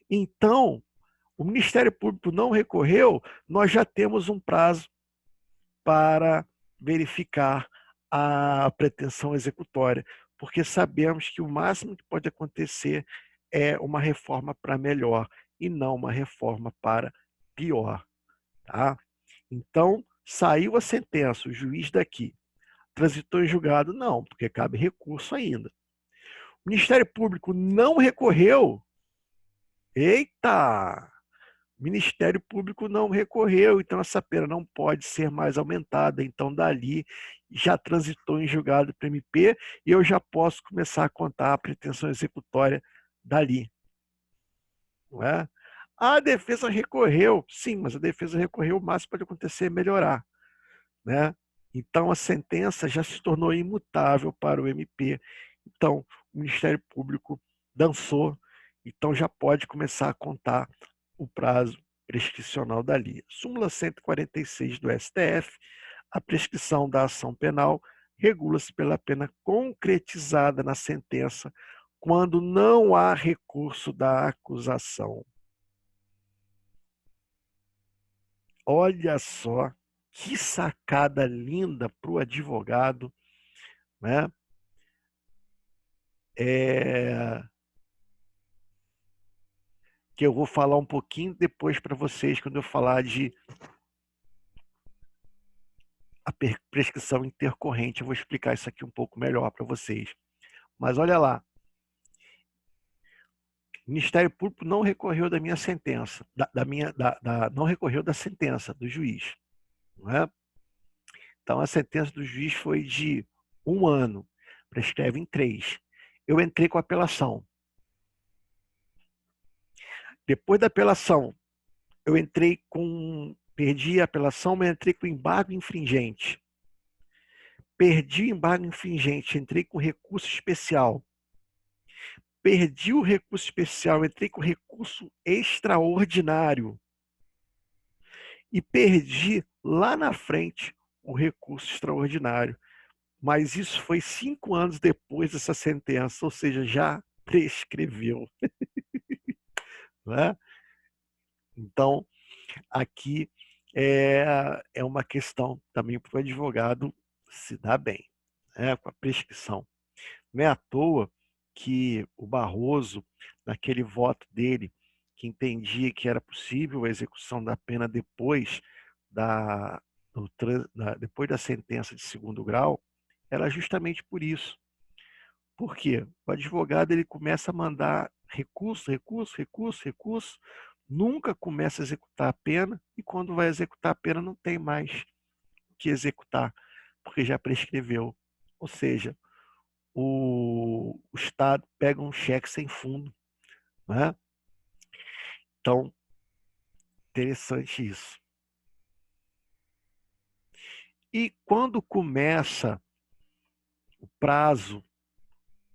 Então, o Ministério Público não recorreu, nós já temos um prazo para verificar a pretensão executória, porque sabemos que o máximo que pode acontecer é uma reforma para melhor e não uma reforma para pior. Tá? Então, saiu a sentença, o juiz daqui transitou em julgado? Não, porque cabe recurso ainda. O Ministério Público não recorreu. Eita! O Ministério Público não recorreu, então essa pena não pode ser mais aumentada. Então, dali, já transitou em julgado para MP e eu já posso começar a contar a pretensão executória dali. Não é? A defesa recorreu, sim, mas a defesa recorreu, o máximo que pode acontecer é melhorar. Né? Então, a sentença já se tornou imutável para o MP. Então, o Ministério Público dançou, então já pode começar a contar o prazo prescricional dali. Súmula 146 do STF, a prescrição da ação penal regula-se pela pena concretizada na sentença quando não há recurso da acusação. Olha só que sacada linda para o advogado, né? Que eu vou falar um pouquinho depois para vocês, quando eu falar de a prescrição intercorrente, eu vou explicar isso aqui um pouco melhor para vocês. Mas olha lá, o Ministério Público não recorreu da minha sentença, não recorreu da sentença do juiz. Não é? Então, a sentença do juiz foi de 1 ano, prescreve em 3. Eu entrei com apelação. Depois da apelação, eu perdi a apelação, mas entrei com embargo infringente. Perdi o embargo infringente, entrei com recurso especial. Perdi o recurso especial, entrei com recurso extraordinário. E perdi lá na frente o recurso extraordinário. Mas isso foi 5 anos depois dessa sentença, ou seja, já prescreveu. Né? Então, aqui é uma questão também para o advogado se dar bem, né, com a prescrição. Não é à toa que o Barroso, naquele voto dele, que entendia que era possível a execução da pena depois depois da sentença de 2º grau, era justamente por isso. Por quê? O advogado ele começa a mandar recurso, nunca começa a executar a pena e quando vai executar a pena não tem mais o que executar, porque já prescreveu. Ou seja, o Estado pega um cheque sem fundo. Né? Então, interessante isso. E quando começa o prazo,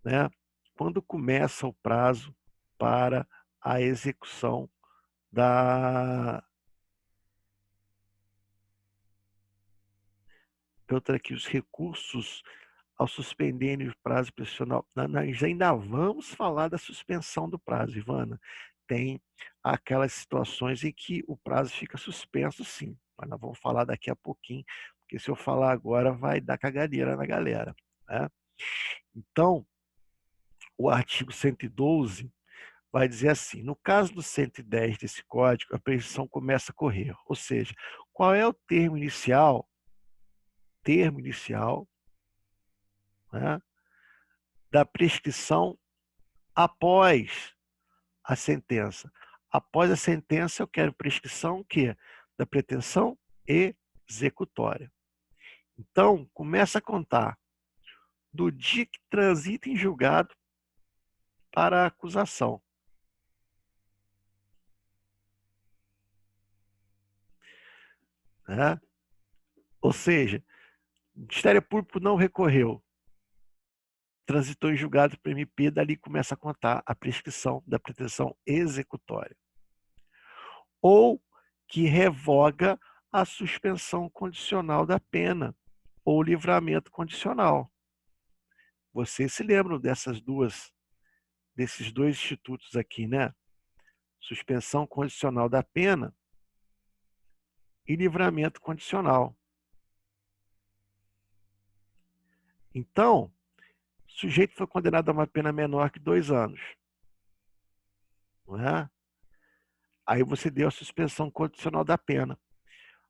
né? Quando começa o prazo para a execução da... Outra aqui, os recursos ao suspenderem o prazo prescricional. Nós ainda vamos falar da suspensão do prazo, Ivana. Tem aquelas situações em que o prazo fica suspenso, sim. Mas nós vamos falar daqui a pouquinho, porque se eu falar agora vai dar cagadeira na galera, né? Então, o artigo 112 vai dizer assim: no caso do 110 desse código, a prescrição começa a correr. Ou seja, qual é o termo inicial? Termo inicial, né, da prescrição após a sentença. Após a sentença, eu quero prescrição o quê? Da pretensão executória. Então, começa a contar do dia que transita em julgado para a acusação. Né? Ou seja, o Ministério Público não recorreu, transitou em julgado para o MP, dali começa a contar a prescrição da pretensão executória. Ou que revoga a suspensão condicional da pena ou livramento condicional. Vocês se lembram desses dois institutos aqui, né? Suspensão condicional da pena e livramento condicional. Então, o sujeito foi condenado a uma pena menor que 2 anos. Não é? Aí você deu a suspensão condicional da pena.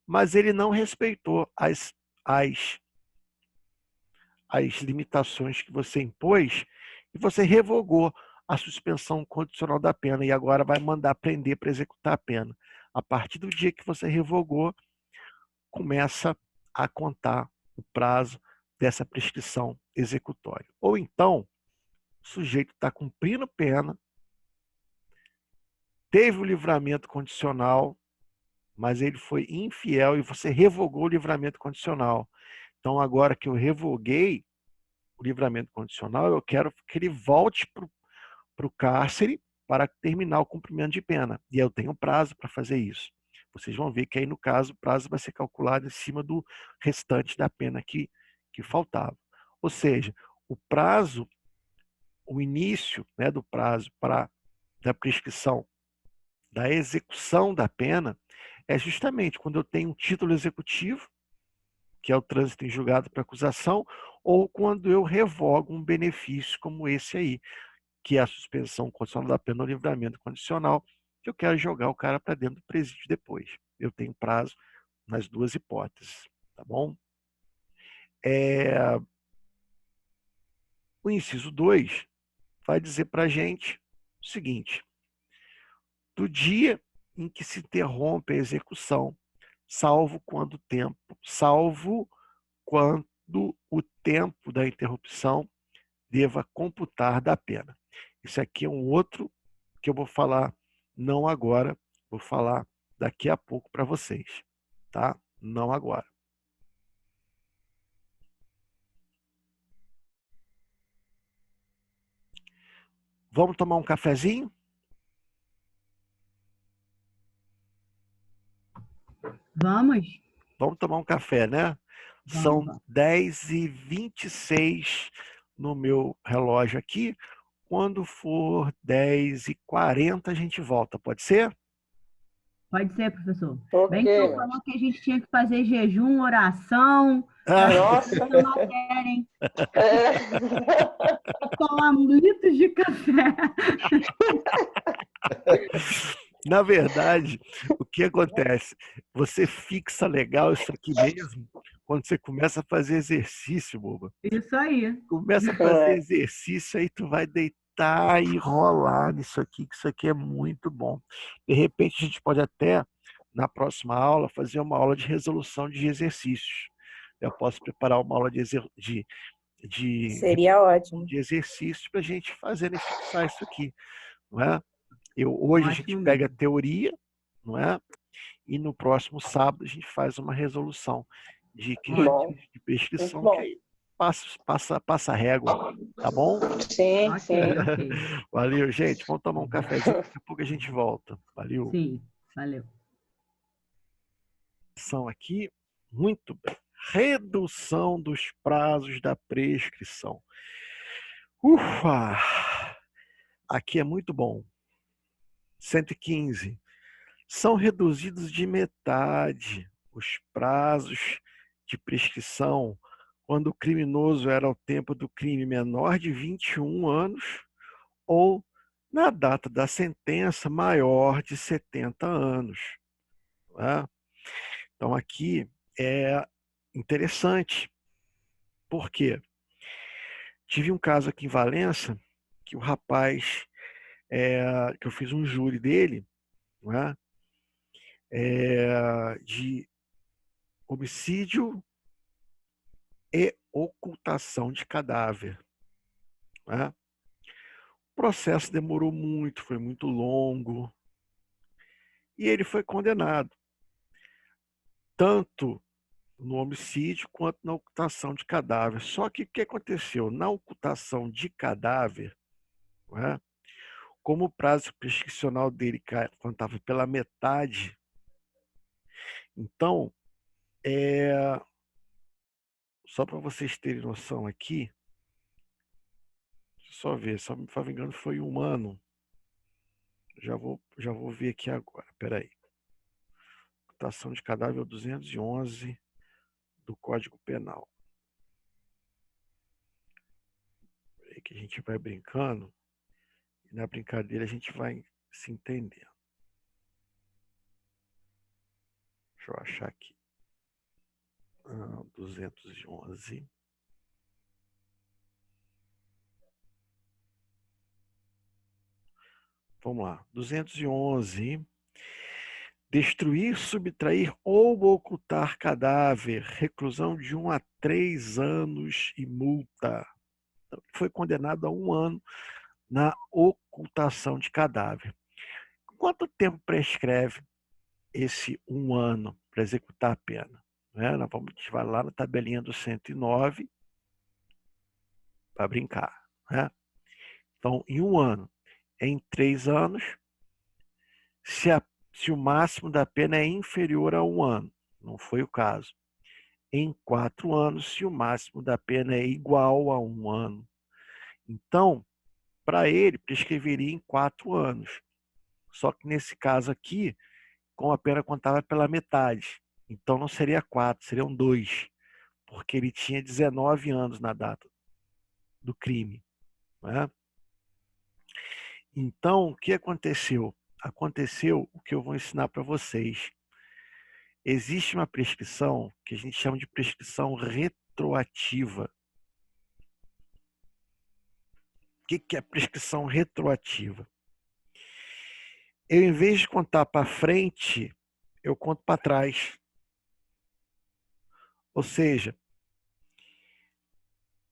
Mas ele não respeitou as limitações que você impôs e você revogou a suspensão condicional da pena e agora vai mandar prender para executar a pena. A partir do dia que você revogou, começa a contar o prazo dessa prescrição executória. Ou então, o sujeito está cumprindo pena, teve o livramento condicional, mas ele foi infiel e você revogou o livramento condicional. Então, agora que eu revoguei o livramento condicional, eu quero que ele volte para o cárcere para terminar o cumprimento de pena. E eu tenho prazo para fazer isso. Vocês vão ver que aí, no caso, o prazo vai ser calculado em cima do restante da pena que faltava. Ou seja, o prazo, o início, né, do prazo da prescrição da execução da pena é justamente quando eu tenho um título executivo, que é o trânsito em julgado para acusação, ou quando eu revogo um benefício como esse aí, que é a suspensão condicional da pena ou livramento condicional, que eu quero jogar o cara para dentro do presídio depois. Eu tenho prazo nas duas hipóteses, tá bom? O inciso 2 vai dizer para a gente o seguinte: do dia em que se interrompe a execução, salvo quando o tempo da interrupção deva computar da pena. Isso aqui é um outro que eu vou falar não agora, vou falar daqui a pouco para vocês, tá? Não agora. Vamos tomar um cafezinho? Vamos? Vamos tomar um café, né? São 10h26 no meu relógio aqui. Quando for 10h40, a gente volta. Pode ser? Pode ser, professor. Ok. Bem que eu falou que a gente tinha que fazer jejum, oração. Nossa. Essa matéria, hein? É. Tomar litros de café. Na verdade, o que acontece? Você fixa legal isso aqui mesmo quando você começa a fazer exercício, boba. Isso aí. Começa a fazer exercício, aí tu vai deitar e rolar nisso aqui, que isso aqui é muito bom. De repente, a gente pode até, na próxima aula, fazer uma aula de resolução de exercícios. Eu posso preparar uma aula Seria ótimo. de exercícios para a gente fazer e fixar isso aqui, não é? Hoje a gente pega a teoria, não é? E no próximo sábado a gente faz uma resolução de prescrição, que aí passa a régua, tá bom? Sim, sim. Ok. Valeu, gente. Vamos tomar um cafezinho, daqui a pouco a gente volta. Valeu. Sim. Valeu. São aqui, muito bem. Redução dos prazos da prescrição. Ufa! Aqui é muito bom. 115. São reduzidos de metade os prazos de prescrição quando o criminoso era ao tempo do crime menor de 21 anos ou na data da sentença maior de 70 anos. Né? Então aqui é interessante. Por quê? Tive um caso aqui em Valença que o rapaz, que eu fiz um júri dele, né? De homicídio e ocultação de cadáver. Né? O processo demorou muito, foi muito longo, e ele foi condenado, tanto no homicídio quanto na ocultação de cadáver. Só que o que aconteceu? Na ocultação de cadáver, né, como o prazo prescricional dele contava pela metade, então, só para vocês terem noção aqui, deixa eu só ver, só me engano foi 1 ano. Já vou ver aqui agora, peraí. Ocultação de cadáver 211 do Código Penal. Peraí que a gente vai brincando, e na brincadeira a gente vai se entendendo. Deixa eu achar aqui. 211. Vamos lá. 211. Destruir, subtrair ou ocultar cadáver. Reclusão de 1 a 3 anos e multa. Então, foi condenado a 1 ano na ocultação de cadáver. Quanto tempo prescreve esse 1 ano para executar a pena? Né? A gente vai lá na tabelinha do 109 para brincar. Né? Então, em 1 ano, em 3 anos, se o máximo da pena é inferior a 1 ano. Não foi o caso. Em 4 anos, se o máximo da pena é igual a 1 ano. Então, para ele, prescreveria em 4 anos. Só que nesse caso aqui, como a pena contava pela metade, então não seria 4, seriam 2, porque ele tinha 19 anos na data do crime. Né? Então, o que aconteceu? Aconteceu o que eu vou ensinar para vocês. Existe uma prescrição que a gente chama de prescrição retroativa. O que é prescrição retroativa? Eu, em vez de contar para frente, eu conto para trás. Ou seja,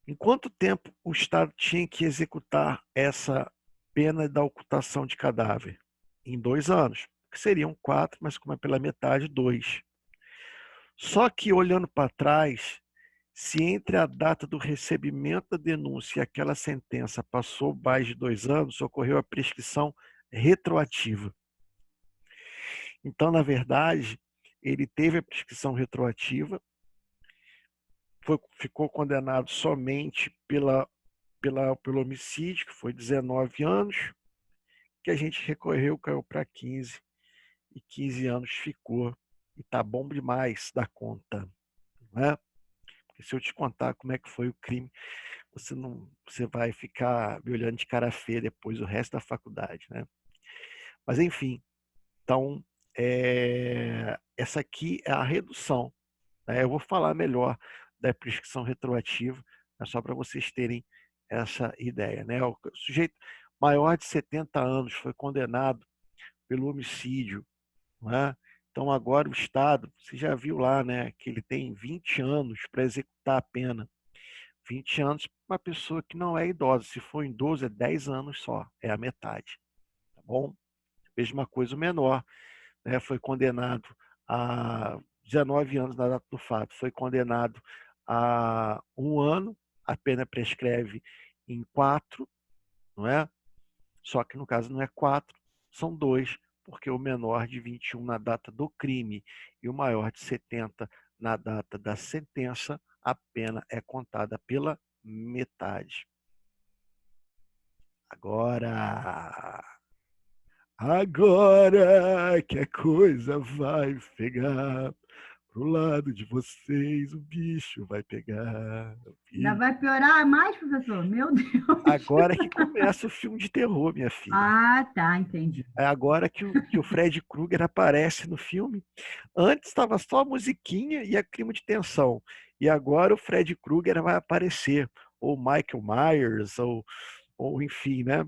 em quanto tempo o Estado tinha que executar essa pena da ocultação de cadáver? Em 2 anos, que seriam 4, mas como é pela metade, 2. Só que olhando para trás, se entre a data do recebimento da denúncia e aquela sentença passou mais de 2 anos, ocorreu a prescrição retroativa. Então, na verdade, ele teve a prescrição retroativa, ficou condenado somente pelo homicídio, que foi 19 anos, que a gente recorreu, caiu para 15, e 15 anos ficou. E tá bom demais da conta. Né? Porque se eu te contar como é que foi o crime, você vai ficar me olhando de cara feia depois o resto da faculdade. Né? Mas enfim, então essa aqui é a redução. Né? Eu vou falar melhor da prescrição retroativa, é só para vocês terem essa ideia. Né? O sujeito maior de 70 anos foi condenado pelo homicídio. Né? Então agora o Estado, você já viu lá, né, que ele tem 20 anos para executar a pena. 20 anos para uma pessoa que não é idosa. Se for idoso, é 10 anos só, é a metade. Tá bom? Mesma coisa o menor, né, foi condenado a 19 anos na data do fato, foi condenado a 1 ano, a pena prescreve em 4, não é? Só que no caso não é 4, são 2, porque o menor de 21 na data do crime e o maior de 70 na data da sentença, a pena é contada pela metade. Agora que a coisa vai pegar, pro lado de vocês o bicho vai pegar. Ainda vai piorar mais, professor? Meu Deus. Agora que começa o filme de terror, minha filha. Ah, tá, entendi. É agora que o Fred Krueger aparece no filme. Antes estava só a musiquinha e a clima de tensão. E agora o Fred Krueger vai aparecer. Ou Michael Myers, ou enfim, né?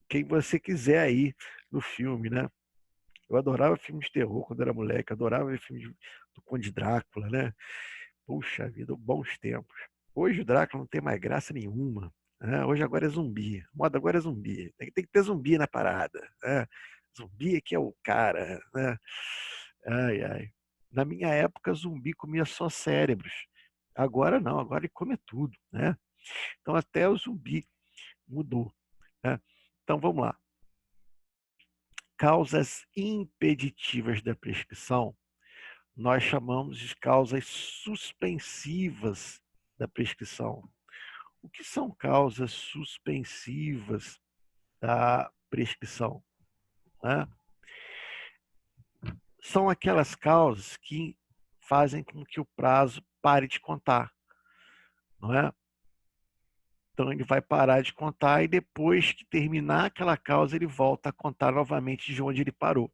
Quem você quiser aí no filme, né? Eu adorava filme de terror quando era moleque. Adorava ver filme do Conde Drácula, né? Puxa vida, bons tempos. Hoje o Drácula não tem mais graça nenhuma. Né? Hoje agora é zumbi. A moda agora é zumbi. Tem que ter zumbi na parada. Né? Zumbi é que é o cara. Né? Ai, ai. Na minha época, zumbi comia só cérebros. Agora não, agora ele come tudo. Né? Então até o zumbi mudou. Né? Então vamos lá. Causas impeditivas da prescrição nós chamamos de causas suspensivas da prescrição. O que são causas suspensivas da prescrição? Né? São aquelas causas que fazem com que o prazo pare de contar. Não é? Então ele vai parar de contar e depois que terminar aquela causa, ele volta a contar novamente de onde ele parou.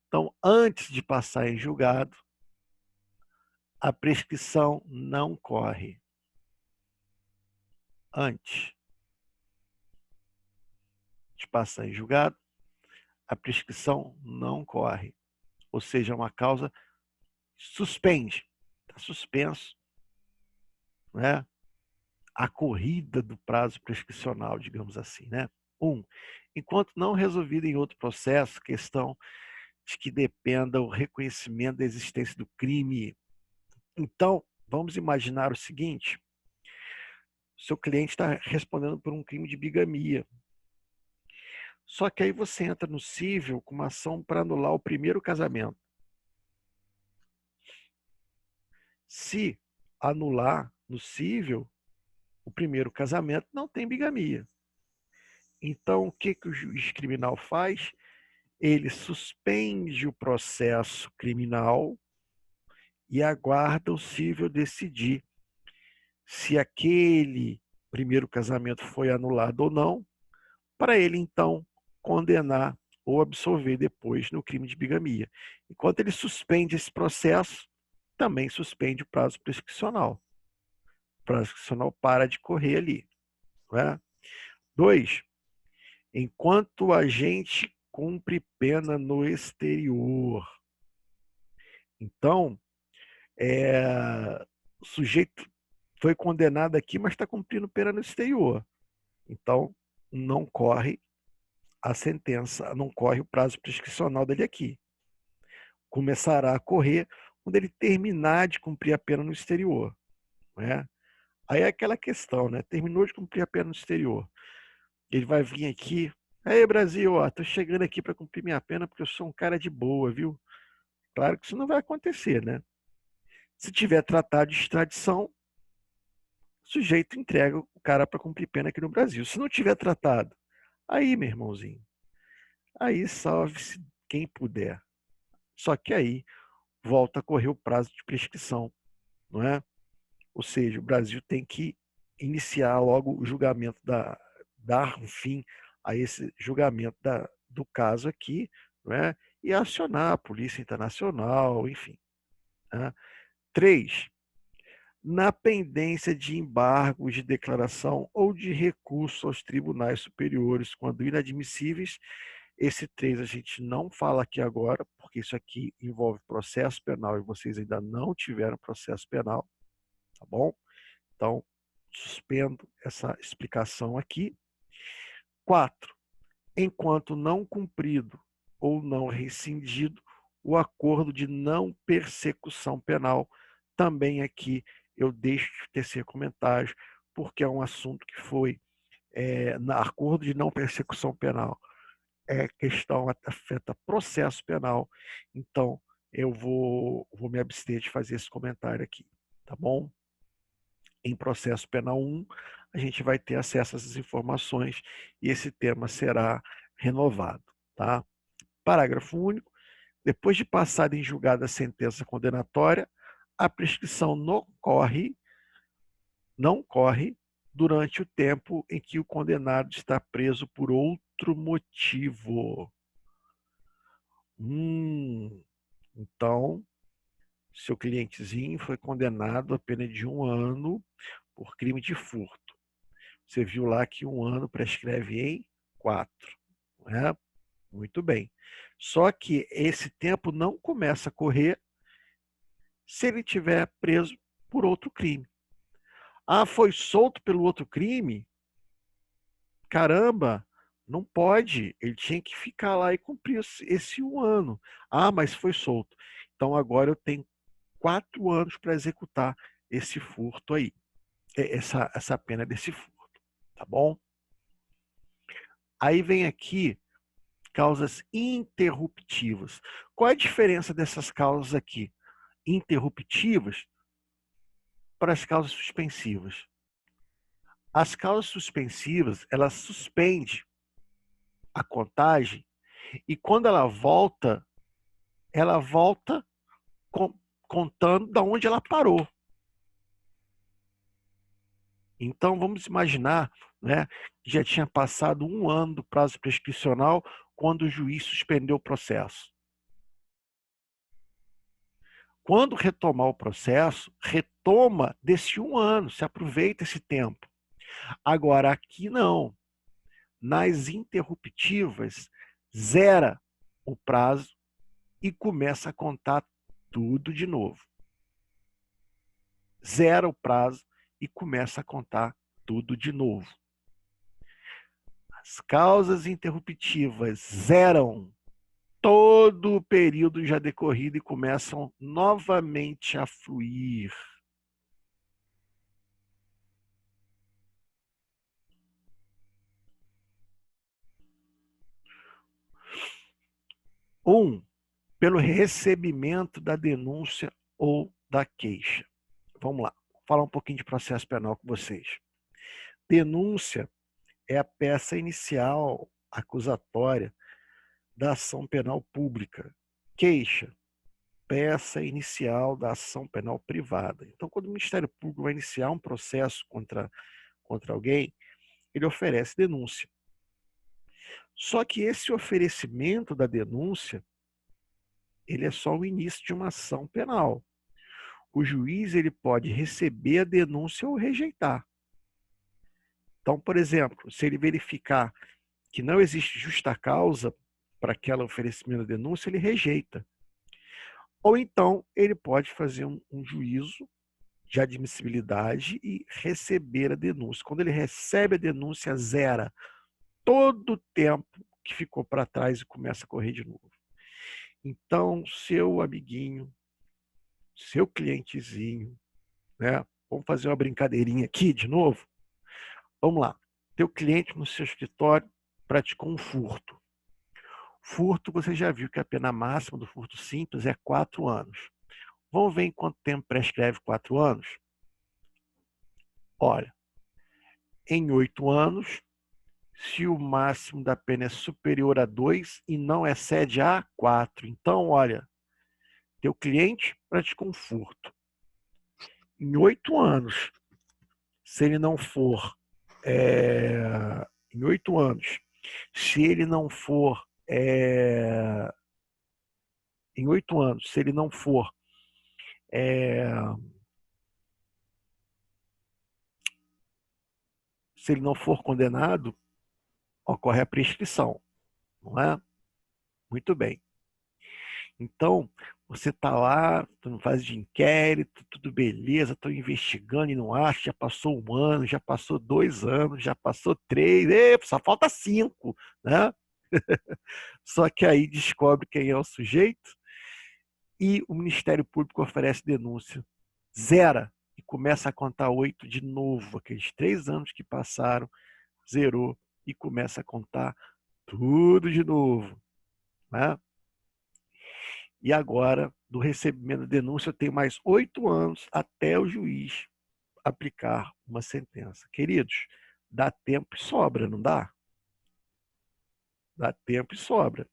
Então, antes de passar em julgado, a prescrição não corre. Antes de passar em julgado, a prescrição não corre. Ou seja, uma causa suspende. Está suspenso, né? A corrida do prazo prescricional, digamos assim, né? Enquanto não resolvida em outro processo, questão de que dependa o reconhecimento da existência do crime. Então, vamos imaginar o seguinte: seu cliente está respondendo por um crime de bigamia. Só que aí você entra no cível com uma ação para anular o primeiro casamento. Se anular no cível, o primeiro casamento não tem bigamia. Então, o que o juiz criminal faz? Ele suspende o processo criminal e aguarda o cível decidir se aquele primeiro casamento foi anulado ou não, para ele então condenar ou absolver depois no crime de bigamia. Enquanto ele suspende esse processo, também suspende o prazo prescricional. O prazo prescricional para de correr ali. Né? 2. Enquanto o agente cumpre pena no exterior. Então, o sujeito foi condenado aqui, mas está cumprindo pena no exterior. Então, não corre a sentença, não corre o prazo prescricional dele aqui. Começará a correr quando ele terminar de cumprir a pena no exterior. Né? Aí é aquela questão, né? Terminou de cumprir a pena no exterior. Ele vai vir aqui. Aí, Brasil, ó, tô chegando aqui para cumprir minha pena porque eu sou um cara de boa, viu? Claro que isso não vai acontecer, né? Se tiver tratado de extradição, o sujeito entrega o cara para cumprir pena aqui no Brasil. Se não tiver tratado, aí, meu irmãozinho, aí salve-se quem puder. Só que aí volta a correr o prazo de prescrição, não é? Ou seja, o Brasil tem que iniciar logo o julgamento dar um fim a esse julgamento do caso aqui, não é? E acionar a Polícia Internacional, enfim. Né? 3. Na pendência de embargos de declaração ou de recurso aos tribunais superiores, quando inadmissíveis, esse 3 a gente não fala aqui agora, porque isso aqui envolve processo penal e vocês ainda não tiveram processo penal, tá bom? Então, suspendo essa explicação aqui. 4. Enquanto não cumprido ou não rescindido o acordo de não persecução penal, também aqui eu deixo de tecer comentários, porque é um assunto que foi, no acordo de não persecução penal, questão afeta processo penal, então eu vou me abster de fazer esse comentário aqui, tá bom? Em processo penal 1, a gente vai ter acesso a essas informações e esse tema será renovado, tá? Parágrafo único. Depois de passada em julgado a sentença condenatória, a prescrição não corre durante o tempo em que o condenado está preso por outro motivo. Então, seu clientezinho foi condenado a pena de 1 ano por crime de furto. Você viu lá que 1 ano prescreve em 4, não é? Muito bem. Só que esse tempo não começa a correr se ele estiver preso por outro crime. Ah, foi solto pelo outro crime? Caramba, não pode. Ele tinha que ficar lá e cumprir esse 1 ano. Ah, mas foi solto. Então agora eu tenho 4 anos para executar esse furto aí. Essa pena desse furto. Tá bom? Aí vem aqui causas interruptivas. Qual é a diferença dessas causas aqui? Interruptivas para as causas suspensivas. As causas suspensivas, elas suspendem a contagem e quando ela volta contando da onde ela parou. Então, vamos imaginar, né, que já tinha passado 1 ano do prazo prescricional quando o juiz suspendeu o processo. Quando retomar o processo, retoma desse 1 ano, se aproveita esse tempo. Agora, aqui não. Nas interruptivas, zera o prazo e começa a contar tudo de novo. Zera o prazo e começa a contar tudo de novo. As causas interruptivas zeram todo o período já decorrido e começam novamente a fluir. Pelo recebimento da denúncia ou da queixa. Vamos lá, vou falar um pouquinho de processo penal com vocês. Denúncia é a peça inicial acusatória da ação penal pública. Queixa, peça inicial da ação penal privada. Então, quando o Ministério Público vai iniciar um processo contra alguém, ele oferece denúncia. Só que esse oferecimento da denúncia, ele é só o início de uma ação penal. O juiz ele pode receber a denúncia ou rejeitar. Então, por exemplo, se ele verificar que não existe justa causa para aquele oferecimento da denúncia, ele rejeita. Ou então, ele pode fazer um juízo de admissibilidade e receber a denúncia. Quando ele recebe a denúncia, zera todo o tempo que ficou para trás e começa a correr de novo. Então, seu amiguinho, seu clientezinho, né? Vamos fazer uma brincadeirinha aqui de novo? Vamos lá. Teu cliente no seu escritório praticou um furto. Furto, você já viu que a pena máxima do furto simples é 4 anos. Vamos ver em quanto tempo prescreve 4 anos? Olha, em 8 anos, se o máximo da pena é superior a 2 e não excede a 4. Então, olha, teu cliente praticou um furto. Em 8 anos, se ele não for... em 8 anos, se ele não for... em 8 anos, se ele não for... se ele não for condenado, ocorre a prescrição, não é? Muito bem. Então, você está lá, tu não faz de inquérito, tudo beleza, estou investigando e não acho, já passou 1 ano, já passou 2 anos, já passou 3, só falta 5, né? Só que aí descobre quem é o sujeito e o Ministério Público oferece denúncia. Zera e começa a contar 8 de novo. Aqueles 3 anos que passaram, zerou e começa a contar tudo de novo, né? E agora, do recebimento da denúncia, eu tenho mais 8 anos até o juiz aplicar uma sentença. Queridos, dá tempo e sobra, não dá? Dá tempo e sobra.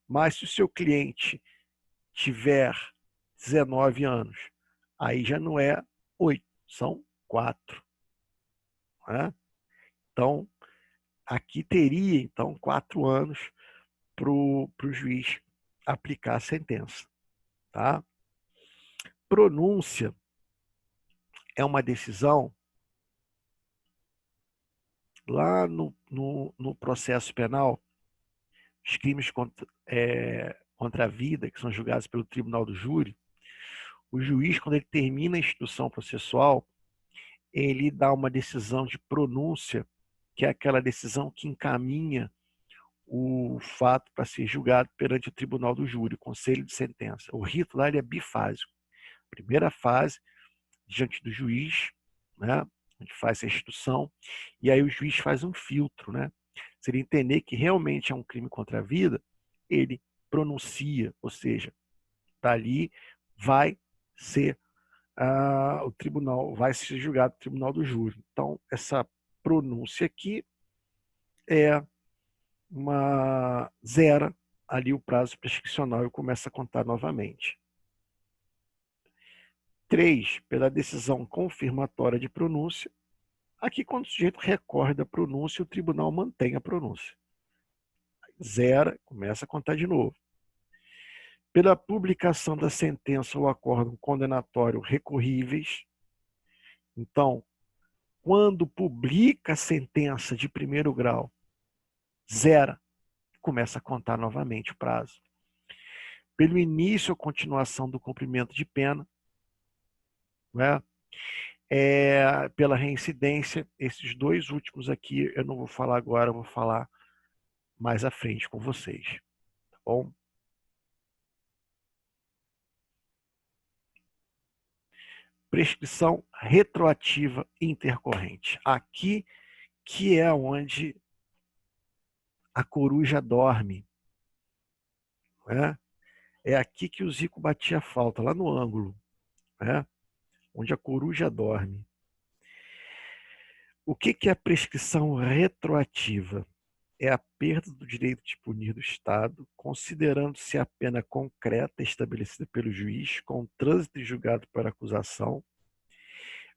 Mas se o seu cliente tiver 19 anos, aí já não é 8, são 4. Né? Então, aqui teria, então, 4 anos para o juiz aplicar a sentença. Tá? Pronúncia é uma decisão lá no processo penal, os crimes contra a vida, que são julgados pelo tribunal do júri, o juiz, quando ele termina a instrução processual, ele dá uma decisão de pronúncia, que é aquela decisão que encaminha o fato para ser julgado perante o tribunal do júri, o conselho de sentença. O rito lá ele é bifásico. Primeira fase, diante do juiz, né? A gente faz a instrução, e aí o juiz faz um filtro, né? Se ele entender que realmente é um crime contra a vida, ele pronuncia, ou seja, dali vai ser o tribunal, vai ser julgado no tribunal do júri. Então, essa pronúncia aqui é uma zera ali o prazo prescricional e começa a contar novamente. 3, pela decisão confirmatória de pronúncia. Aqui, quando o sujeito recorre da pronúncia, o tribunal mantém a pronúncia. Zera, começa a contar de novo. Pela publicação da sentença ou acórdão condenatório recorríveis. Então, quando publica a sentença de primeiro grau, zera, começa a contar novamente o prazo. Pelo início ou continuação do cumprimento de pena, né? Pela reincidência, esses 2 últimos aqui eu não vou falar agora, eu vou falar mais à frente com vocês. Tá bom? Prescrição retroativa intercorrente. Aqui que é onde a coruja dorme. Né? É aqui que o Zico batia a falta, lá no ângulo. Né? Onde a coruja dorme. O que é a prescrição retroativa? É a perda do direito de punir do Estado, considerando-se a pena concreta estabelecida pelo juiz com trânsito e julgado para acusação,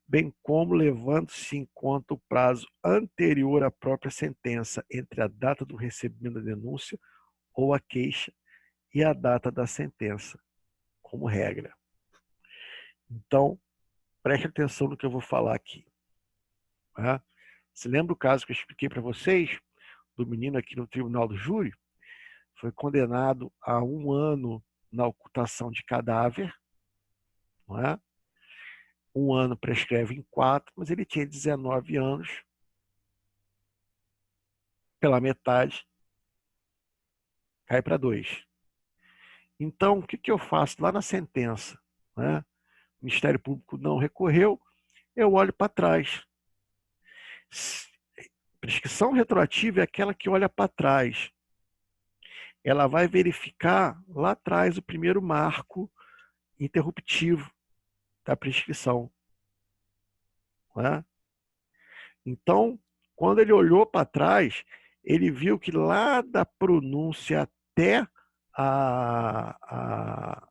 bem como levando-se em conta o prazo anterior à própria sentença entre a data do recebimento da denúncia ou a queixa e a data da sentença, como regra. Então, preste atenção no que eu vou falar aqui. Tá? Você lembra o caso que eu expliquei para vocês, do menino aqui no tribunal do júri? Foi condenado a 1 ano na ocultação de cadáver, não é? 1 ano prescreve em 4, mas ele tinha 19 anos, pela metade, cai para 2. Então, o que eu faço lá na sentença? Né? O Ministério Público não recorreu, eu olho para trás. Prescrição retroativa é aquela que olha para trás. Ela vai verificar lá atrás o primeiro marco interruptivo da prescrição. Né? Então, quando ele olhou para trás, ele viu que lá da pronúncia até a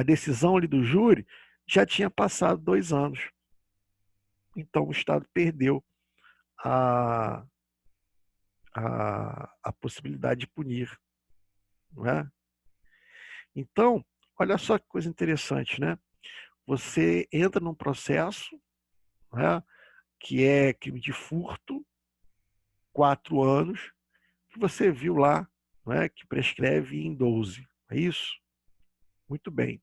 decisão ali do júri já tinha passado 2 anos. Então, o Estado perdeu a possibilidade de punir. Não é? Então, olha só que coisa interessante, né? Você entra num processo, né, que é crime de furto, 4 anos, que você viu lá, né, que prescreve em 12. É isso? Muito bem.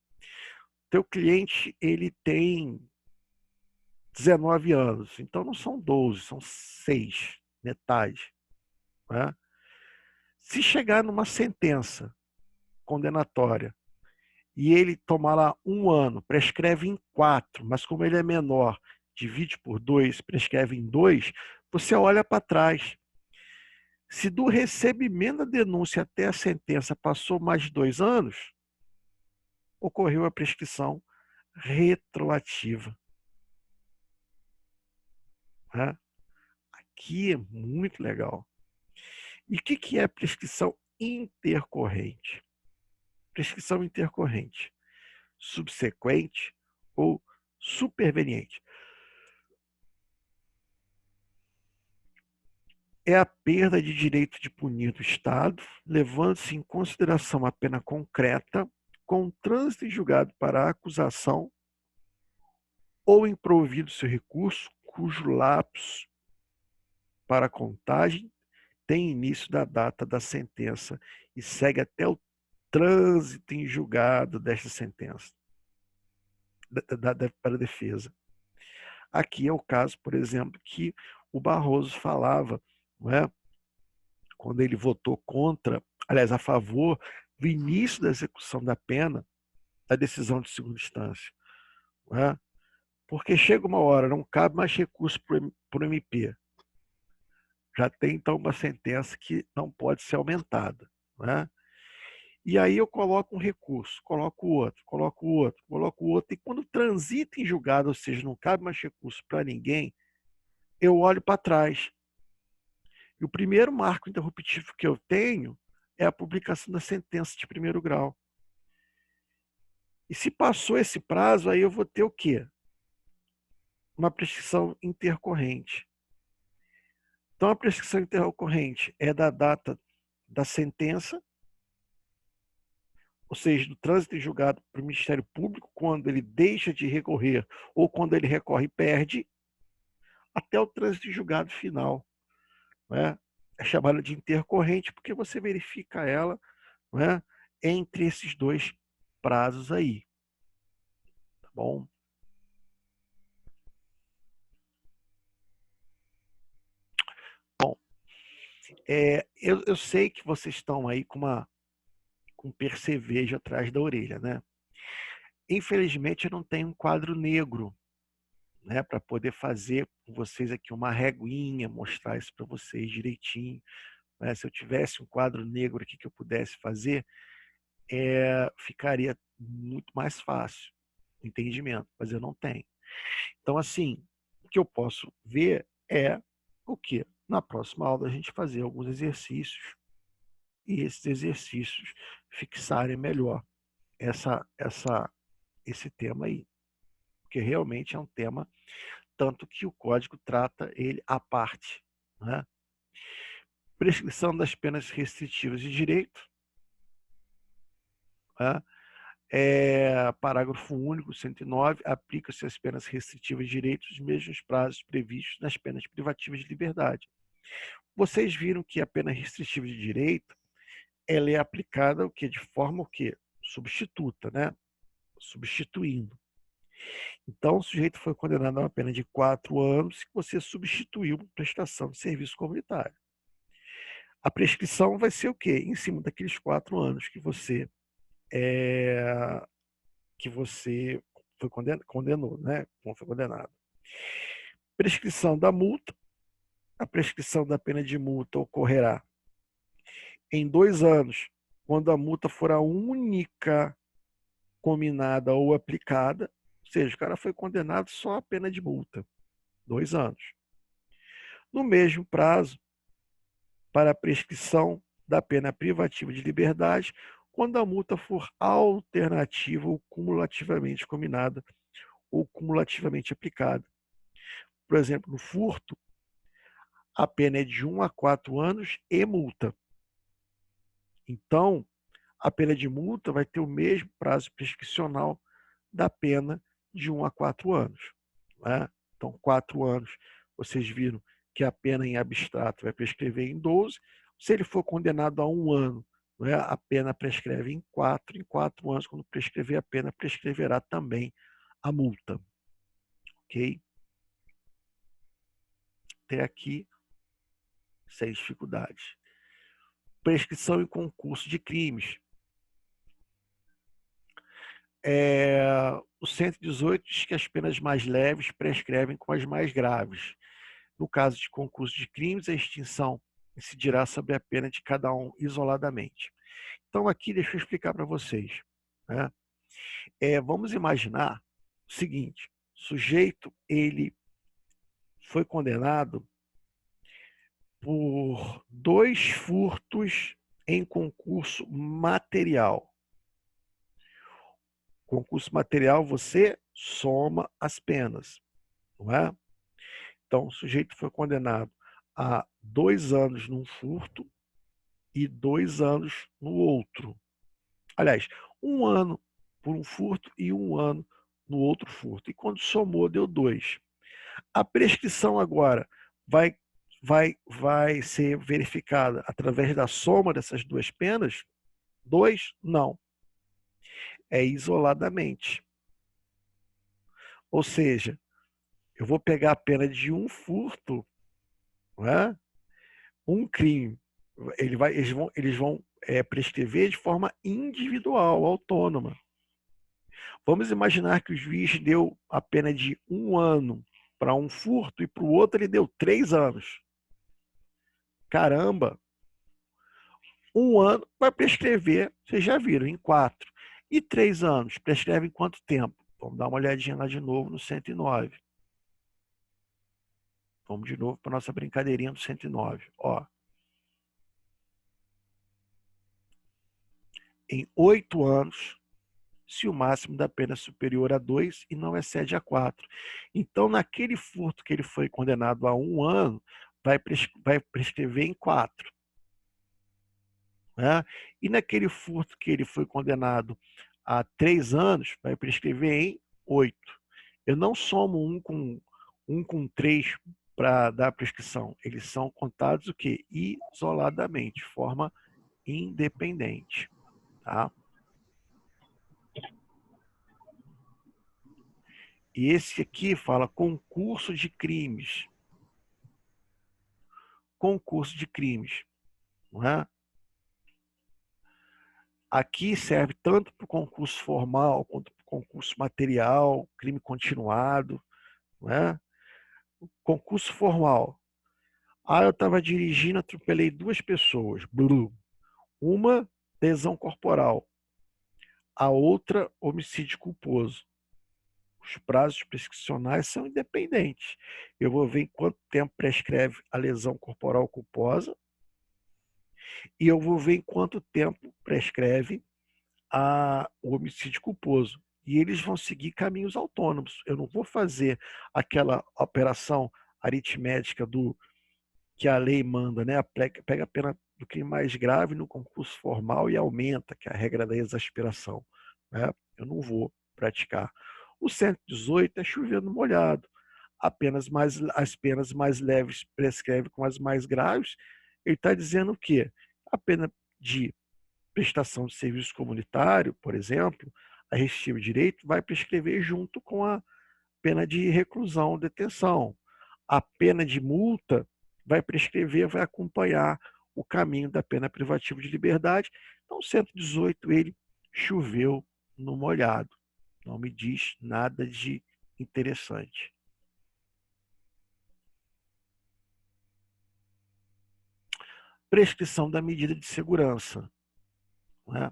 Teu cliente, ele tem 19 anos, então não são 12, são 6, metade. Né? Se chegar numa sentença condenatória e ele tomar lá 1 ano, prescreve em 4, mas como ele é menor, divide por 2, prescreve em 2, você olha para trás. Se do recebimento da denúncia até a sentença passou mais de 2 anos, ocorreu a prescrição retroativa. Né? Aqui é muito legal. E o que é prescrição intercorrente? Prescrição intercorrente, subsequente ou superveniente. É a perda de direito de punir do Estado, levando-se em consideração a pena concreta, com trânsito em julgado para a acusação ou improvido seu recurso, cujo lapso para a contagem tem início da data da sentença e segue até o trânsito em julgado desta sentença para a defesa. Aqui é o caso, por exemplo, que o Barroso falava, não é? Quando ele votou contra, aliás, a favor do início da execução da pena, da decisão de segunda instância. Não é? Porque chega uma hora, não cabe mais recurso para o MP. Já tem, então, uma sentença que não pode ser aumentada. Não é? E aí eu coloco um recurso, coloco outro, e quando transita em julgado, ou seja, não cabe mais recurso para ninguém, eu olho para trás. E o primeiro marco interruptivo que eu tenho é a publicação da sentença de primeiro grau. E se passou esse prazo, aí eu vou ter o quê? Uma prescrição intercorrente. Então, a prescrição intercorrente é da data da sentença, ou seja, do trânsito em julgado para o Ministério Público, quando ele deixa de recorrer ou quando ele recorre e perde, até o trânsito em julgado final. Né? É chamada de intercorrente porque você verifica ela, né, entre esses dois prazos aí. Tá bom? Bom, eu sei que vocês estão aí com percevejo atrás da orelha, né? Infelizmente, eu não tenho um quadro negro, né, para poder fazer com vocês aqui uma reguinha, mostrar isso para vocês direitinho. Né? Se eu tivesse um quadro negro aqui que eu pudesse fazer, ficaria muito mais fácil o entendimento, mas eu não tenho. Então, assim, o que eu posso ver é o quê? Na próxima aula a gente fazer alguns exercícios e esses exercícios fixarem melhor esse tema aí. Porque realmente é um tema, tanto que o código trata ele à parte. Né? Prescrição das penas restritivas de direito. Né? Parágrafo único, 109, aplica-se às penas restritivas de direito os mesmos prazos previstos nas penas privativas de liberdade. Vocês viram que a pena restritiva de direito, ela é aplicada o quê? De forma o quê? Substituta, né? Substituindo. Então, o sujeito foi condenado a uma pena de 4 anos que você substituiu por prestação de serviço comunitário. A prescrição vai ser o quê? Em cima daqueles 4 anos que você foi condenou, né? Como foi condenado. Prescrição da multa. A prescrição da pena de multa ocorrerá em 2 anos, quando a multa for a única cominada ou aplicada, ou seja, o cara foi condenado só a pena de multa, 2 anos. No mesmo prazo, para a prescrição da pena privativa de liberdade, quando a multa for alternativa ou cumulativamente combinada ou cumulativamente aplicada. Por exemplo, no furto, a pena é de 1 a 4 anos e multa. Então, a pena de multa vai ter o mesmo prazo prescricional da pena de 1 a 4 anos. Né? Então, 4 anos, vocês viram que a pena em abstrato vai prescrever em 12. Se ele for condenado a 1 ano, né, a pena prescreve em 4. Em 4 anos, quando prescrever a pena, prescreverá também a multa. Ok? Até aqui, sem dificuldades. Prescrição em concurso de crimes. O 118 diz que as penas mais leves prescrevem com as mais graves. No caso de concurso de crimes, a extinção incidirá sobre a pena de cada um isoladamente. Então, aqui, deixa eu explicar para vocês, né? Vamos imaginar o seguinte: o sujeito, ele foi condenado por 2 furtos em concurso material. Concurso material, você soma as penas, não é? Então, o sujeito foi condenado a 2 anos num furto e 2 anos no outro. Aliás, 1 ano por um furto e 1 ano no outro furto. E quando somou, deu 2. A prescrição agora vai ser verificada através da soma dessas 2 penas? 2? Não. É isoladamente. Ou seja, eu vou pegar a pena de um furto, não é? Um crime. Eles vão prescrever de forma individual, autônoma. Vamos imaginar que o juiz deu a pena de 1 ano para um furto e para o outro ele deu 3 anos. Caramba! 1 ano vai prescrever, vocês já viram, em 4. E 3 anos, prescreve em quanto tempo? Vamos dar uma olhadinha lá de novo no 109. Vamos de novo para a nossa brincadeirinha do 109. Ó. Em 8 anos, se o máximo da pena é superior a 2 e não excede a 4. Então, naquele furto que ele foi condenado a 1 ano, vai prescrever em 4. Né? E naquele furto que ele foi condenado a 3 anos, vai prescrever em 8. Eu não somo um com 3 para dar prescrição. Eles são contados o quê? Isoladamente, de forma independente. Tá? E esse aqui fala concurso de crimes. Concurso de crimes. Não é? Aqui serve tanto para o concurso formal quanto para o concurso material, crime continuado. Não é? Concurso formal. Eu estava dirigindo, atropelei 2 pessoas. Uma, lesão corporal. A outra, homicídio culposo. Os prazos prescricionais são independentes. Eu vou ver em quanto tempo prescreve a lesão corporal culposa e eu vou ver em quanto tempo prescreve o homicídio culposo. E eles vão seguir caminhos autônomos. Eu não vou fazer aquela operação aritmética que a lei manda, né? Pega a pena do crime mais grave no concurso formal e aumenta, que é a regra da exasperação. Né? Eu não vou praticar. O 118 é chovendo molhado. As penas mais leves prescreve com as mais graves. Ele está dizendo o quê? A pena de prestação de serviço comunitário, por exemplo, a restritiva de direito, vai prescrever junto com a pena de reclusão ou detenção. A pena de multa vai prescrever, vai acompanhar o caminho da pena privativa de liberdade. Então, o 118, ele choveu no molhado. Não me diz nada de interessante. Prescrição da medida de segurança. Né?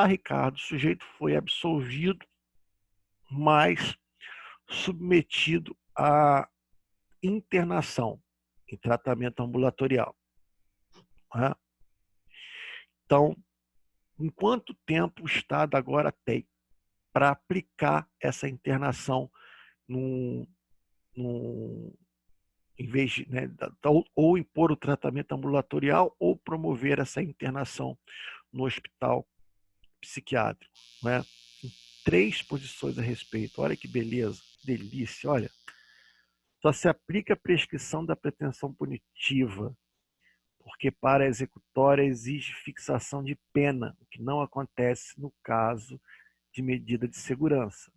Ricardo, o sujeito foi absolvido, mas submetido à internação em tratamento ambulatorial. Né? Então, em quanto tempo o Estado agora tem para aplicar essa internação em vez de, né, ou impor o tratamento ambulatorial ou promover essa internação no hospital psiquiátrico, né? 3 posições a respeito. Olha que beleza, delícia, olha. Só se aplica a prescrição da pretensão punitiva, porque para a executória exige fixação de pena, o que não acontece no caso de medida de segurança.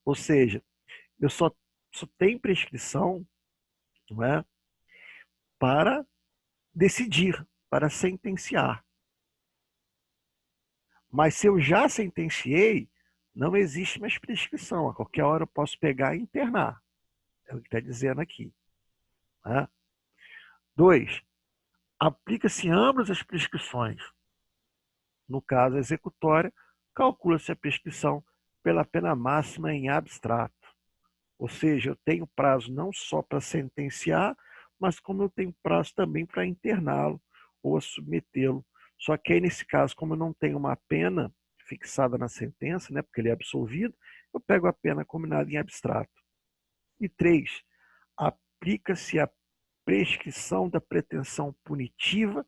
Ou seja, eu só tenho prescrição, não é, para decidir, para sentenciar. Mas se eu já sentenciei, não existe mais prescrição. A qualquer hora eu posso pegar e internar. É o que está dizendo aqui. Né? 2. Aplica-se ambas as prescrições. No caso executória, calcula-se a prescrição pela pena máxima em abstrato. Ou seja, eu tenho prazo não só para sentenciar, mas como eu tenho prazo também para interná-lo ou a submetê-lo. Só que aí, nesse caso, como eu não tenho uma pena fixada na sentença, né, porque ele é absolvido, eu pego a pena combinada em abstrato. E 3, aplica-se a prescrição da pretensão punitiva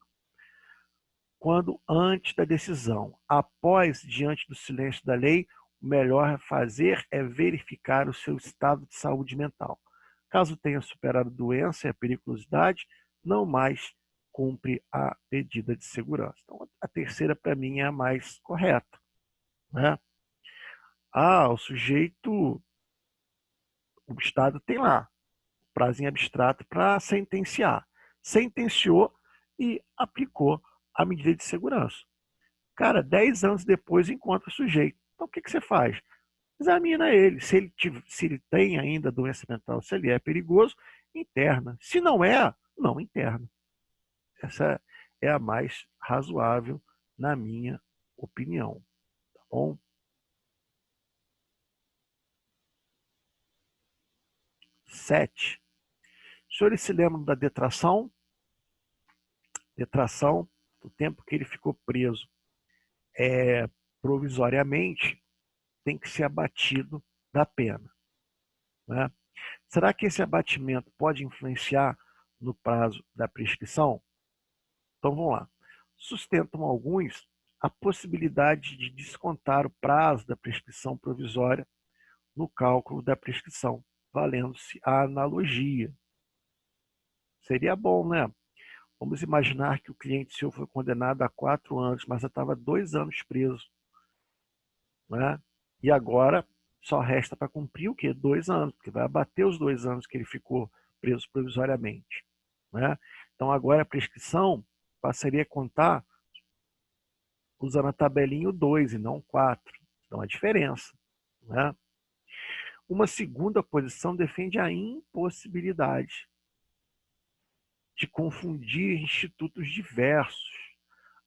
quando antes da decisão. Após, diante do silêncio da lei, o melhor a fazer é verificar o seu estado de saúde mental. Caso tenha superado a doença e a periculosidade, não mais cumpre a medida de segurança. Então, a terceira, para mim, é a mais correta, né? O sujeito, o Estado tem lá prazo em abstrato para sentenciar. Sentenciou e aplicou a medida de segurança. Cara, 10 anos depois encontra o sujeito. Então, o que você faz? Examina ele. Se ele tem ainda doença mental, se ele é perigoso, interna. Se não é, não interna. Essa é a mais razoável, na minha opinião. Tá bom? 7. Os senhores se lembram da detração? Detração, do tempo que ele ficou preso provisoriamente, tem que ser abatido da pena, né? Será que esse abatimento pode influenciar no prazo da prescrição? Então vamos lá. Sustentam alguns a possibilidade de descontar o prazo da prescrição provisória no cálculo da prescrição, valendo-se a analogia. Seria bom, né? Vamos imaginar que o cliente seu foi condenado a 4 anos, mas já estava 2 anos preso, né? E agora só resta para cumprir o quê? 2 anos, porque vai abater os 2 anos que ele ficou preso provisoriamente, né? Então agora a prescrição passaria a contar usando a tabelinha 2 e não 4. Então a diferença, né? Uma segunda posição defende a impossibilidade de confundir institutos diversos.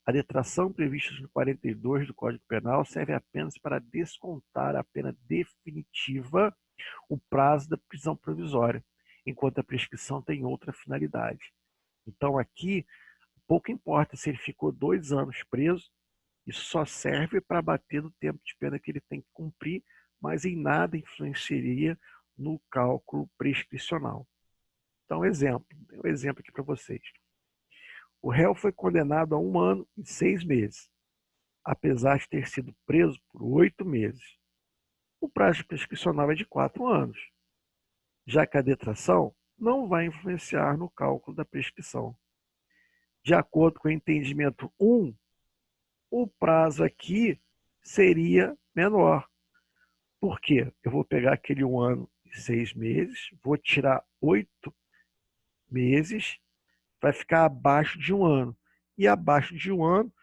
A detração prevista no 42 do Código Penal serve apenas para descontar a pena definitiva o prazo da prisão provisória, enquanto a prescrição tem outra finalidade. Então aqui, pouco importa se ele ficou 2 anos preso, isso só serve para abater do tempo de pena que ele tem que cumprir, mas em nada influenciaria no cálculo prescricional. Então, tem um exemplo aqui para vocês. O réu foi condenado a 1 ano e 6 meses, apesar de ter sido preso por 8 meses. O prazo prescricional é de 4 anos, já que a detração não vai influenciar no cálculo da prescrição. De acordo com o entendimento 1, o prazo aqui seria menor. Por quê? Eu vou pegar aquele 1 ano e 6 meses, vou tirar 8 meses, vai ficar abaixo de 1 ano. E abaixo de 1 ano,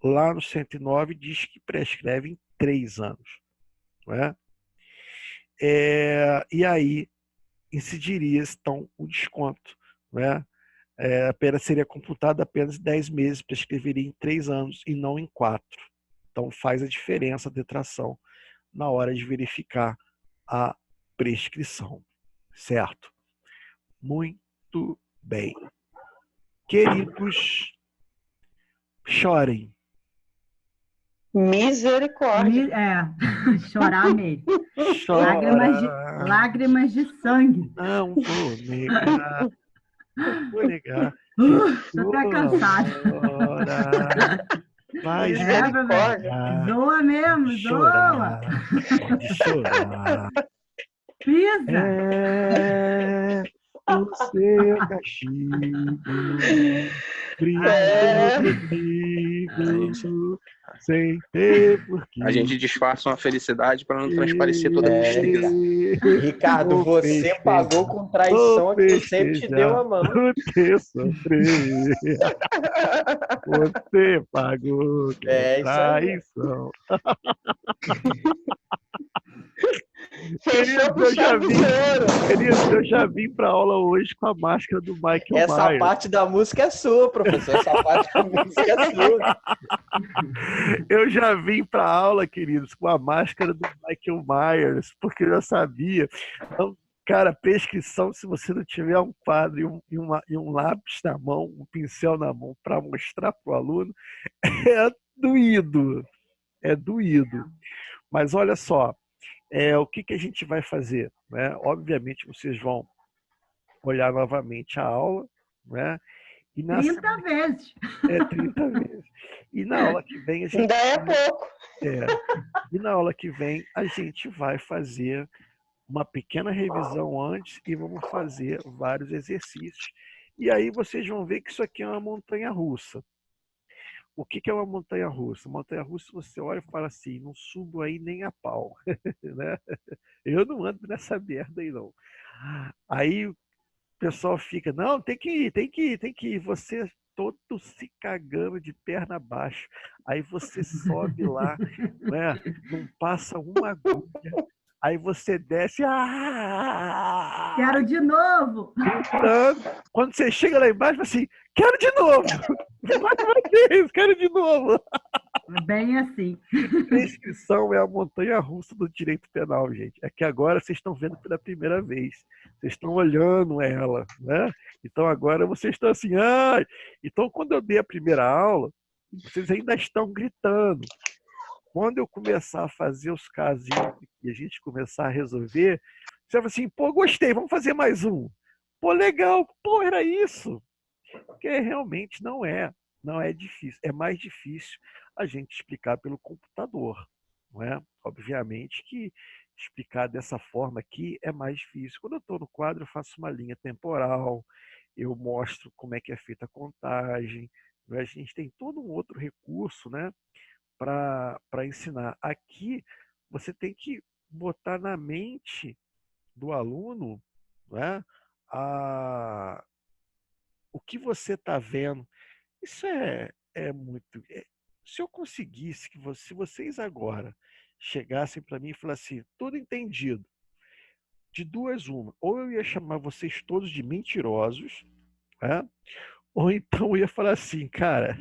lá no 109 diz que prescreve em 3 anos. Não é? E aí incidiria, então, o desconto. Não é? A pena seria computada apenas 10 meses, prescreveria em 3 anos e não em 4. Então faz a diferença a detração na hora de verificar a prescrição. Certo? Muito bem. Queridos, chorem. Misericórdia. Chorar mesmo. Chora. Lágrimas de sangue. Não vou negar. Não vou negar. Tô até cansada. Chora. Vai Misericórdia. Zoa mesmo, zoa. chorar. Pode chorar. Pisa. O seu castigo brilhou comigo sem ter porquê. A gente disfarça uma felicidade para não transparecer toda a tristeza. Ricardo, você pagou com traição aqui, eu sempre te deu a mão. Você sofreu. Você pagou com É isso aí. traição. Fechou com eu já chave vi. de ouro. Querido, eu já vim para aula hoje com a máscara do Michael Essa Myers. parte da música é sua, professor. Essa parte da música é sua. Eu já vim para aula, queridos, com a máscara do Michael Myers, porque eu já sabia. Então, cara, prescrição, se você não tiver um quadro e um lápis na mão, um pincel na mão para mostrar para o aluno, é doído. É doído. Mas olha só, o que a gente vai fazer? Né? Obviamente, vocês vão olhar novamente a aula, né? E 30 vezes. 30 vezes. E na aula que vem a gente. Ainda é pouco. E na aula que vem a gente vai fazer uma pequena revisão antes e vamos fazer vários exercícios. E aí vocês vão ver que isso aqui é uma montanha-russa. O que é uma montanha-russa? Montanha-russa, você olha e fala assim, não subo aí nem a pau. Né? Eu não ando nessa merda aí, não. Aí o pessoal fica, não, tem que ir, tem que ir, tem que ir. Você todo se cagando de perna abaixo. Aí você sobe lá, né? Não passa uma agulha. Aí você desce, Quero de novo. gritando. Quando você chega lá embaixo, assim, quero de novo. Vai ter isso, quero de novo. Bem assim. Prescrição é a montanha-russa do direito penal, gente. É que agora vocês estão vendo pela primeira vez. Vocês estão olhando ela, né? Então agora vocês estão assim, Então quando eu dei a primeira aula, vocês ainda estão gritando. Quando eu começar a fazer os casinhos e a gente começar a resolver, você vai assim, pô, gostei, vamos fazer mais um. Pô, legal, pô, era isso. Porque realmente não é difícil. É mais difícil a gente explicar pelo computador, não é? Obviamente que explicar dessa forma aqui é mais difícil. Quando eu estou no quadro, eu faço uma linha temporal, eu mostro como é que é feita a contagem, a gente tem todo um outro recurso, né, para ensinar. Aqui, você tem que botar na mente do aluno, né, o que você está vendo. Isso é muito. Se eu conseguisse se vocês agora chegassem para mim e falassem, tudo entendido, de duas uma, ou eu ia chamar vocês todos de mentirosos, né? Ou então eu ia falar assim, cara,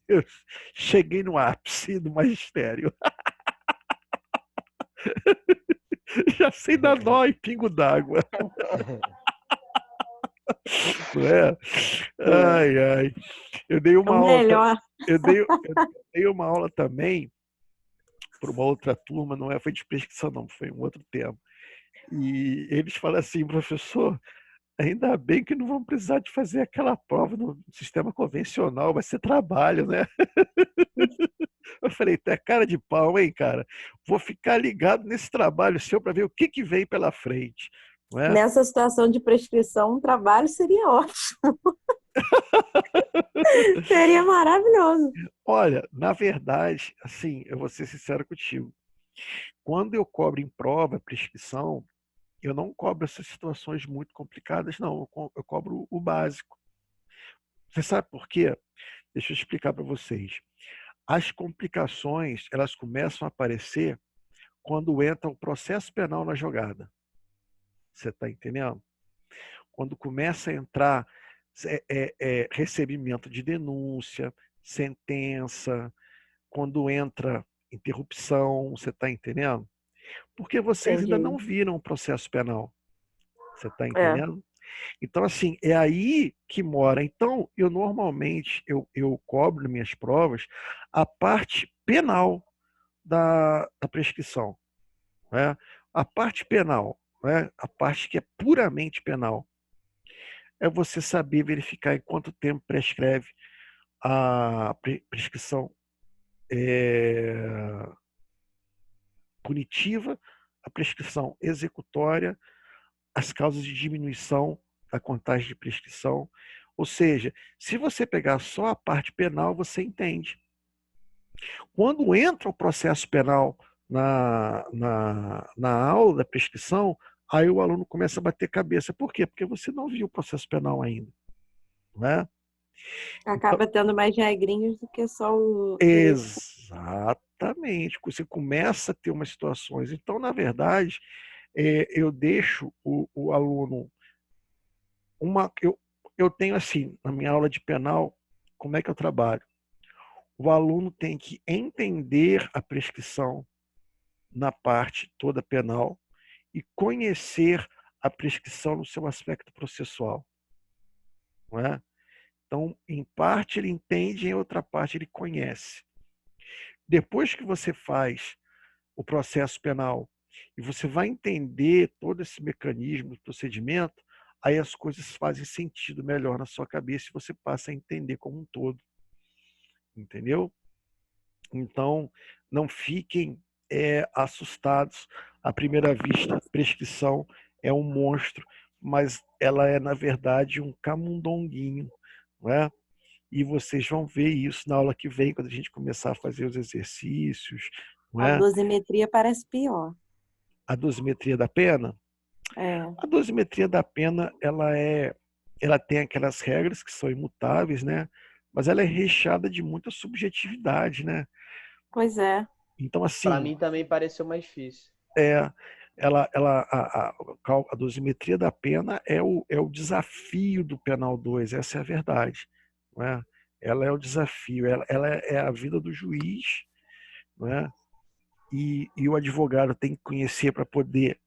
eu cheguei no ápice do magistério. Já sei dar nó e pingo d'água. Não é? Ai, ai. Eu dei uma aula. Melhor. Eu dei uma aula também para uma outra turma, não foi de prescrição, não, foi um outro tema. E eles falam assim, professor, ainda bem que não vão precisar de fazer aquela prova no sistema convencional, vai ser trabalho, né? Eu falei, é cara de pau, hein, cara? Vou ficar ligado nesse trabalho seu para ver o que vem pela frente. Não é? Nessa situação de prescrição, um trabalho seria ótimo. Seria maravilhoso. Olha, na verdade, assim, eu vou ser sincero contigo. Quando eu cobro em prova, prescrição, eu não cobro essas situações muito complicadas, não. Eu cobro o básico. Você sabe por quê? Deixa eu explicar para vocês. As complicações, elas começam a aparecer quando entra o processo penal na jogada. Você está entendendo? Quando começa a entrar recebimento de denúncia, sentença, quando entra interrupção, você está entendendo? Porque vocês ainda não viram o processo penal. Você está entendendo? Então, assim, é aí que mora. Então, eu normalmente, eu cobro nas minhas provas a parte penal da prescrição. Né? A parte penal, né? A parte que é puramente penal, é você saber verificar em quanto tempo prescreve a prescrição punitiva, a prescrição executória, as causas de diminuição da contagem de prescrição. Ou seja, se você pegar só a parte penal, você entende. Quando entra o processo penal na aula da prescrição, aí o aluno começa a bater cabeça. Por quê? Porque você não viu o processo penal ainda. Não é? Acaba tendo mais regrinhas do que só o... Exatamente. Você começa a ter umas situações. Então, na verdade, eu deixo o aluno eu tenho assim, na minha aula de penal, como é que eu trabalho? O aluno tem que entender a prescrição na parte toda penal e conhecer a prescrição no seu aspecto processual. Não é? Então, em parte ele entende, em outra parte ele conhece. Depois que você faz o processo penal e você vai entender todo esse mecanismo do procedimento, aí as coisas fazem sentido melhor na sua cabeça e você passa a entender como um todo. Entendeu? Então, não fiquem assustados. À primeira vista, a prescrição é um monstro, mas ela é, na verdade, um camundonguinho. Não é? E vocês vão ver isso na aula que vem, quando a gente começar a fazer os exercícios. Não A é? dosimetria parece pior. A dosimetria da pena? É. A dosimetria da pena, ela tem aquelas regras que são imutáveis, né? Mas ela é recheada de muita subjetividade, né? Pois é. Então, assim, Pra mim também pareceu mais difícil. a dosimetria da pena é o desafio do Penal 2, essa é a verdade. Não é? Ela é o desafio, ela é a vida do juiz, não é? E o advogado tem que conhecer para poder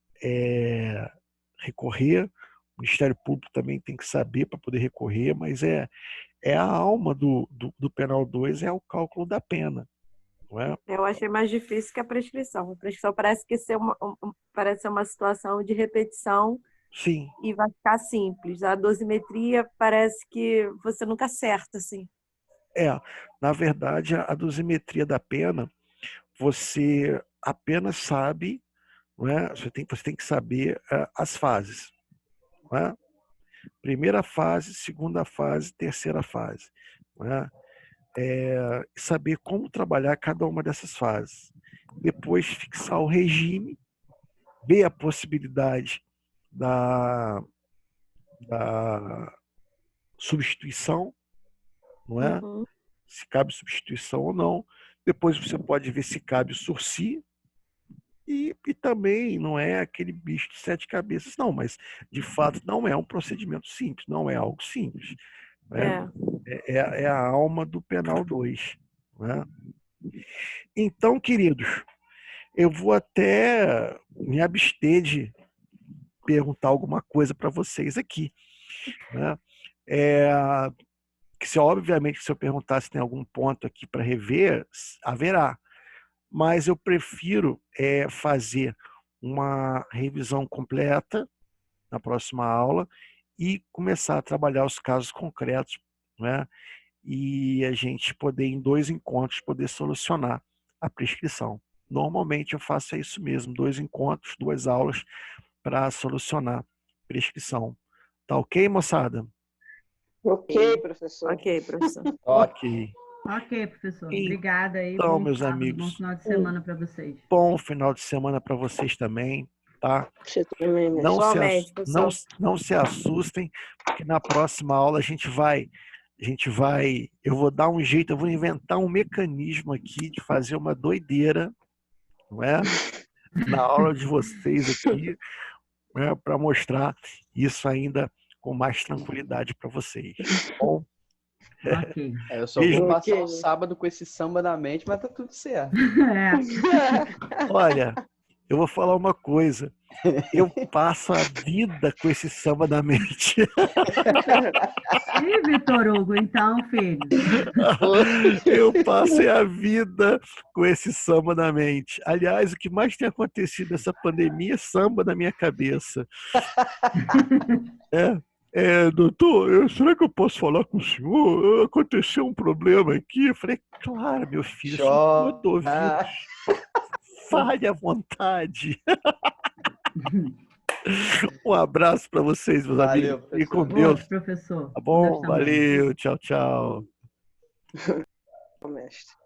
recorrer, o Ministério Público também tem que saber para poder recorrer, mas é a alma do Penal 2, é o cálculo da pena. Não é? Eu achei mais difícil que a prescrição. A prescrição parece parece ser uma situação de repetição. Sim. E vai ficar simples. A dosimetria parece que você nunca acerta, assim. Na verdade, a dosimetria da pena, você apenas sabe, não é? Você tem que saber as fases. Não é? Primeira fase, segunda fase, terceira fase. Não é? Saber como trabalhar cada uma dessas fases. Depois fixar o regime, ver a possibilidade da substituição, não é? Uhum. Se cabe substituição ou não. Depois você pode ver se cabe o sursi. E também não é aquele bicho de 7 cabeças, não, mas de fato não é um procedimento simples, não é algo simples. Né? É a alma do Penal 2. Né? Então, queridos, eu vou até me abster de perguntar alguma coisa para vocês aqui. Né? Obviamente, se eu perguntar se tem algum ponto aqui para rever, haverá. Mas eu prefiro fazer uma revisão completa na próxima aula e começar a trabalhar os casos concretos, né? E a gente poder, em 2 encontros, poder solucionar a prescrição. Normalmente eu faço isso mesmo, 2 encontros, 2 aulas para solucionar prescrição. Tá ok, moçada? Ok, professor. Ok, professor. Ok. Ok, professor. Obrigada aí. Então, Bom meus sábado, amigos, bom final de semana para vocês. Bom final de semana para vocês também, tá? Você também, né? Não se assustem, porque na próxima aula a gente vai, eu vou dar um jeito, eu vou inventar um mecanismo aqui de fazer uma doideira, não é? Na aula de vocês aqui, né, para mostrar isso ainda com mais tranquilidade para vocês. Bom? Ok. Eu só vou passar o sábado com esse samba na mente, mas tá tudo certo. Olha, eu vou falar uma coisa. Eu passo a vida com esse samba na mente. E Vitor Hugo, então, filho? Eu passo a vida com esse samba na mente. Aliás, o que mais tem acontecido nessa pandemia é samba na minha cabeça. Doutor, será que eu posso falar com o senhor? Aconteceu um problema aqui. Eu falei, claro, meu filho, eu tô ouvindo. Fale à vontade. Um abraço para vocês, meus amigos. E com Deus. Professor. Tá bom? Valeu. Tchau, tchau. Mestre.